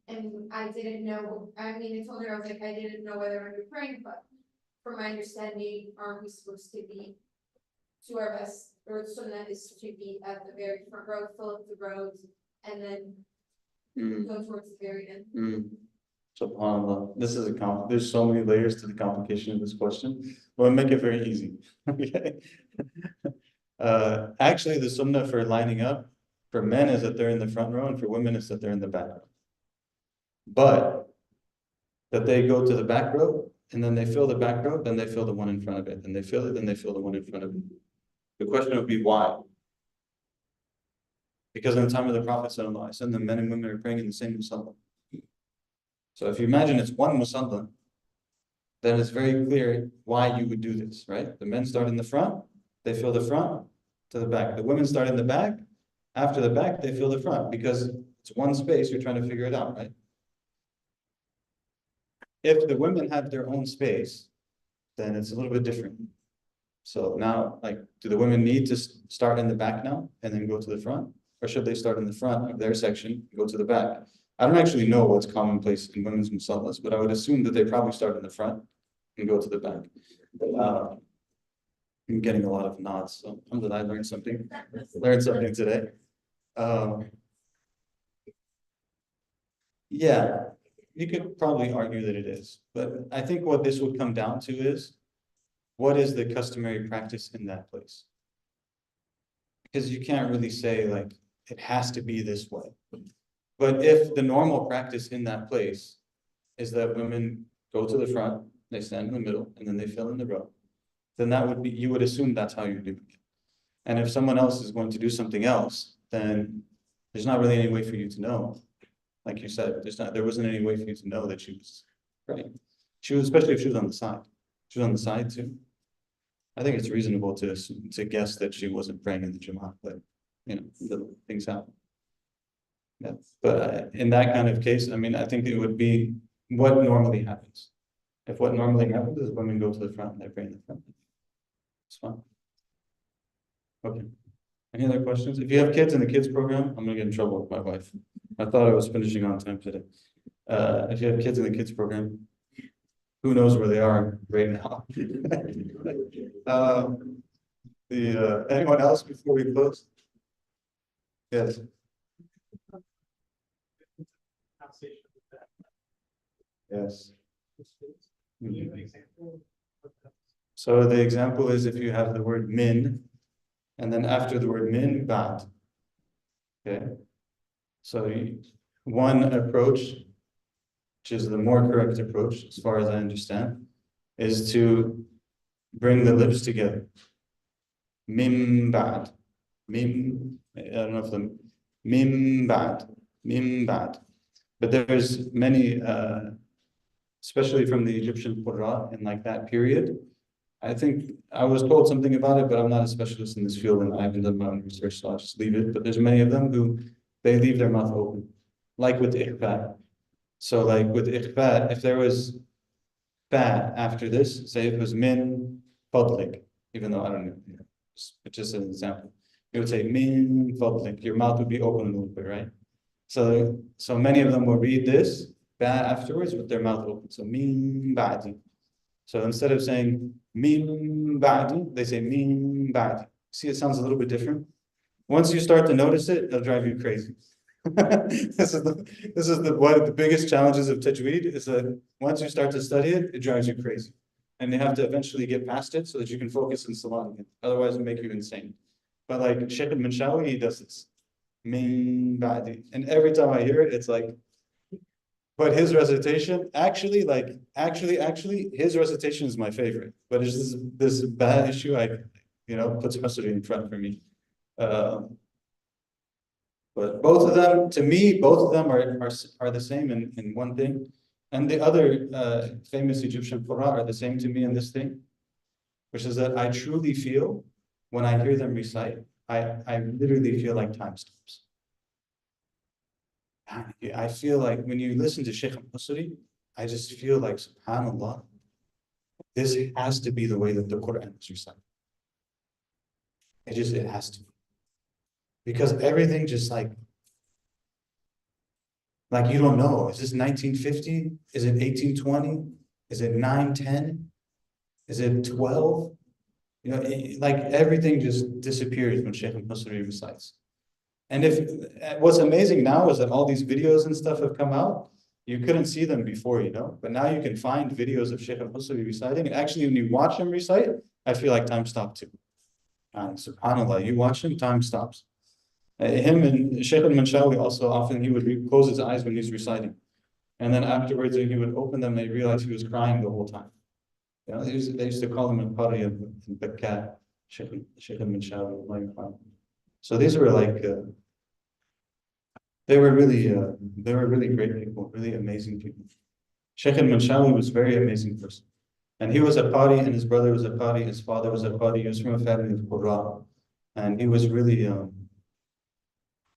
and I didn't know, I told her, I was like, I didn't know whether or not you're praying, but from my understanding, aren't we supposed to be to our best, or sunnah is to be at the very front row, fill up the rows, and then go towards the very end. SubhanAllah. This is there's so many layers to the complication of this question. We'll make it very easy. Okay. Actually, the sunnah for lining up for men is that they're in the front row, and for women is that they're in the back row. But that they go to the back row, and then they fill the back row, then they fill the one in front of it, then they fill it, then they fill the one in front of it. The question would be why? Because in the time of the Prophet ﷺ, the men and women are praying in the same musalla. So if you imagine it's one musalla, then it's very clear why you would do this, right? The men start in the front, they fill the front to the back. The women start in the back, after the back, they fill the front, because it's one space, you're trying to figure it out, right? If the women have their own space, then it's a little bit different. So now, do the women need to start in the back now and then go to the front? Or should they start in the front of their section and go to the back? I don't actually know what's commonplace in women's musallas, but I would assume that they probably start in the front and go to the back. I'm getting a lot of nods, so I'm glad I learned something today. Yeah, you could probably argue that it is, but I think what this would come down to is, what is the customary practice in that place? Because you can't really say it has to be this way. But if the normal practice in that place is that women go to the front, they stand in the middle, and then they fill in the row, then that would be, you would assume that's how you're doing it. And if someone else is going to do something else, then there's not really any way for you to know. Like you said, there wasn't any way for you to know that she was praying. She was, especially if she was on the side. She was on the side too. I think it's reasonable to guess that she wasn't praying in the Jama'ah, but little things happen. Yeah. But in that kind of case, I think it would be what normally happens. If what normally happens is women go to the front and they pray in the front, it's fine. Okay. Any other questions? If you have kids in the kids program, I'm gonna get in trouble with my wife. I thought I was finishing on time today. If you have kids in the kids program, who knows where they are right now? Anyone else before we close? Yes. Yes. So the example is if you have the word min, and then after the word min, ba'd. Okay. So one approach, which is the more correct approach, as far as I understand, is to bring the lips together. Min ba'd. Min, I don't know if the min ba'd, min ba'd. But there's many, especially from the Egyptian Qur'an in like that period. I think I was told something about it, but I'm not a specialist in this field and I haven't done my own research, so I'll just leave it. But there's many of them who they leave their mouth open, like with ikhfa. So like with ikhfa, if there was fa after this, say it was min fadlik, even though I don't know, it's just an example. You would say min fadlik, your mouth would be open a little bit, right? So many of them will read this ba afterwards with their mouth open. So min ba'di. So instead of saying min ba'di, they say min ba'di. See, it sounds a little bit different. Once you start to notice it, it'll drive you crazy. This is one of the biggest challenges of tajweed is that once you start to study it, it drives you crazy. And you have to eventually get past it so that you can focus in salat again. Otherwise it'll make you insane. But like Shaykh al-Manshawi, he does this. Min ba'di. And every time I hear it, it's like, but his recitation, actually, his recitation is my favorite. But it's this bad issue, puts Masri in front for me. But both of them, to me, both of them are the same in one thing. And the other famous Egyptian Qur'an are the same to me in this thing, which is that I truly feel, when I hear them recite, I literally feel like time stops. I feel like when you listen to Shaykh al-Qasri, I just feel like, subhanAllah, this has to be the way that the Qur'an is recited. It has to be. Because everything just like you don't know, is this 1950? Is it 1820? Is it 910? Is it 12? Like everything just disappears when Shaykh al-Qasri recites. And what's amazing now is that all these videos and stuff have come out. You couldn't see them before, but now you can find videos of Shaykh al-Qasri reciting. And actually, when you watch him recite, I feel like time stopped too. SubhanAllah, you watch him, time stops. Him and Shaykh al-Manshawi also, often he would close his eyes when he's reciting. And then afterwards, he would open them and he realized he was crying the whole time. They used to call him al-Qari al-Bakkat, Shaykh al-Manshawi. So these were like, they were really great people, really amazing people. Shaykh al-Manshawi was a very amazing person. And he was a Qari and his brother was a Qari, his father was a Qari, he was from a family of Qurra. And he was really,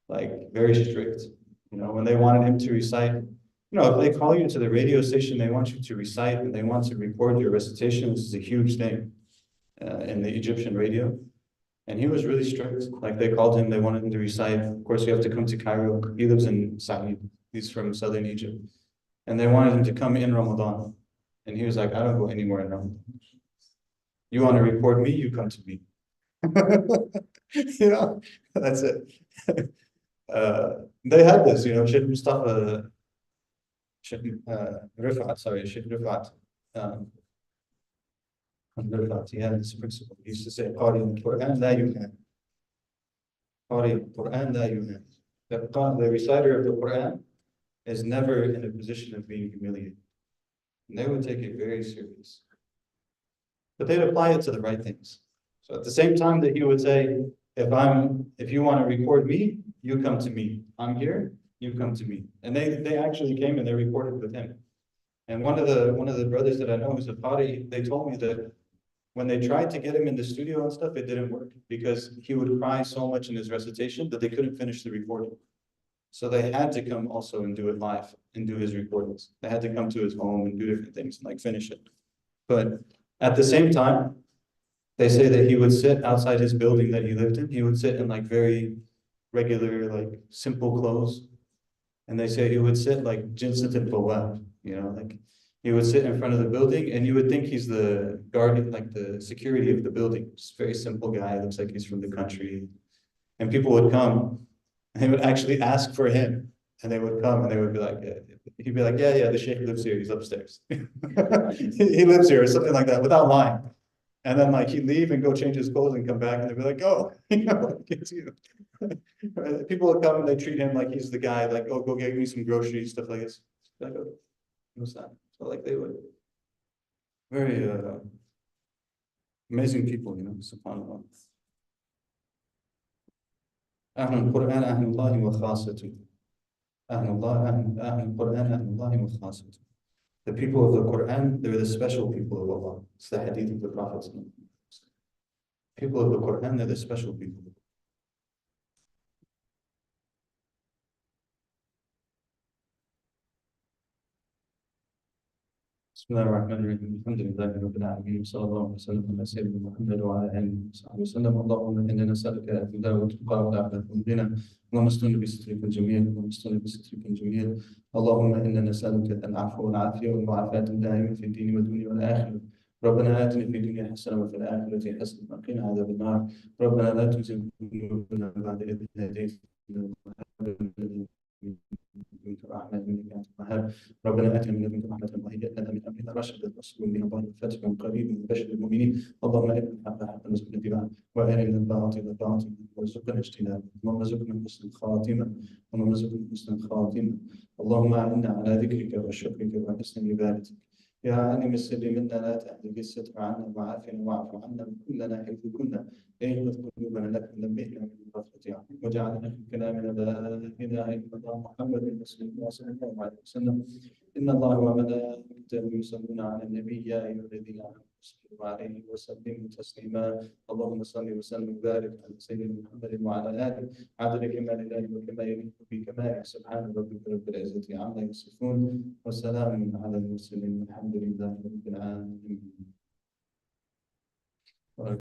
like very strict. When they wanted him to recite, if they call you to the radio station, they want you to recite and they want to record your recitation. This is a huge thing in the Egyptian radio. And he was really strict. Like they called him, they wanted him to recite. Of course, you have to come to Cairo. He lives in Sa'id. He's from southern Egypt. And they wanted him to come in Ramadan. And he was like, I don't go anywhere in Ramadan. You want to record me? You come to me. That's it. They had this, Sheikh Mustafa, Sheikh Rifat. Rifat, he had this principle. He used to say, Qari al-Quran la yuhan. Qari al-Quran la yuhan. The reciter of the Quran is never in a position of being humiliated. And they would take it very serious. But they'd apply it to the right things. So at the same time that he would say, if you want to record me, you come to me. I'm here, you come to me. And they actually came and they recorded with him. And one of the brothers that I know who's a Qari, they told me that when they tried to get him in the studio and stuff, it didn't work because he would cry so much in his recitation that they couldn't finish the recording. So they had to come also and do it live and do his recordings. They had to come to his home and do different things and like finish it. But at the same time, they say that he would sit outside his building that he lived in. He would sit in like very regular, like simple clothes. And they say he would sit like Jinsat al-Bawab, like he would sit in front of the building and you would think he's the guardian, like the security of the building. Just very simple guy, looks like he's from the country. And people would come and they would actually ask for him. And they would come and they would be like, he'd be like, yeah, the Sheikh lives here, he's upstairs. He lives here or something like that without lying. And then like he'd leave and go change his clothes and come back and they'd be like, oh, it's you. People would come and they treat him like he's the guy, like, oh, go get me some groceries, stuff like this. Like, oh, what's that? So like they would very Amazing people, subhanAllah. أهل القرآن أهل الله وخاصته. أهل القرآن أهل الله وخاصته. The people of the Quran, they're the special people of Allah. It's the hadith of the Prophet. People of the Quran, they're the special people. بسم الله الرحمن الرحيم الحمد لله رب العالمين وصلى الله وسلم على سيدنا محمد وعلى اله وصحبه وسلم اللهم انا نسالك الهدى والتقى والعفاف والغنى اللهم استر بسترك الجميل اللهم استر بسترك الجميل اللهم انا نسالك العفو والعافيه والمعافاه الدائمه في الدين والدنيا والاخره ربنا آتنا في الدنيا حسنة وفي الآخرة حسنة وقنا عذاب النار ربنا لا تزغ قلوبنا بعد إذ هديتنا منك رحمة إنك أنت الوهاب ربنا آتنا من لدنك رحمة وهيئ لنا من أمرنا رشدا واصبر من الله الفتح قريب وبشر المؤمنين اللهم أرنا الحق حقا وارزقنا اتباعه وأرنا الباطل باطلا وارزقنا اجتنابه اللهم ارزقنا حسن الخاتمة اللهم ارزقنا حسن الخاتمة اللهم أعنا على ذكرك وشكرك وحسن عبادتك يا عالم السر منا لا تحدث الستر عنا وعافنا واعف عنا كلنا حيث كنا اغفر قلوبنا لك نبهنا من الغفلة عنك وجعلنا في كلامنا لا اله الا الله محمد رسول الله صلى الله عليه وسلم ان الله وملائكته يصلون على النبي يا ايها الذين امنوا صلوا عليه وسلموا تسليما اللهم صل وسلم وبارك على سيدنا محمد وعلى اله عدد كمال الله وكما يليق بكماله سبحان ربك رب العزه عما يصفون وسلام على المرسلين والحمد لله رب العالمين.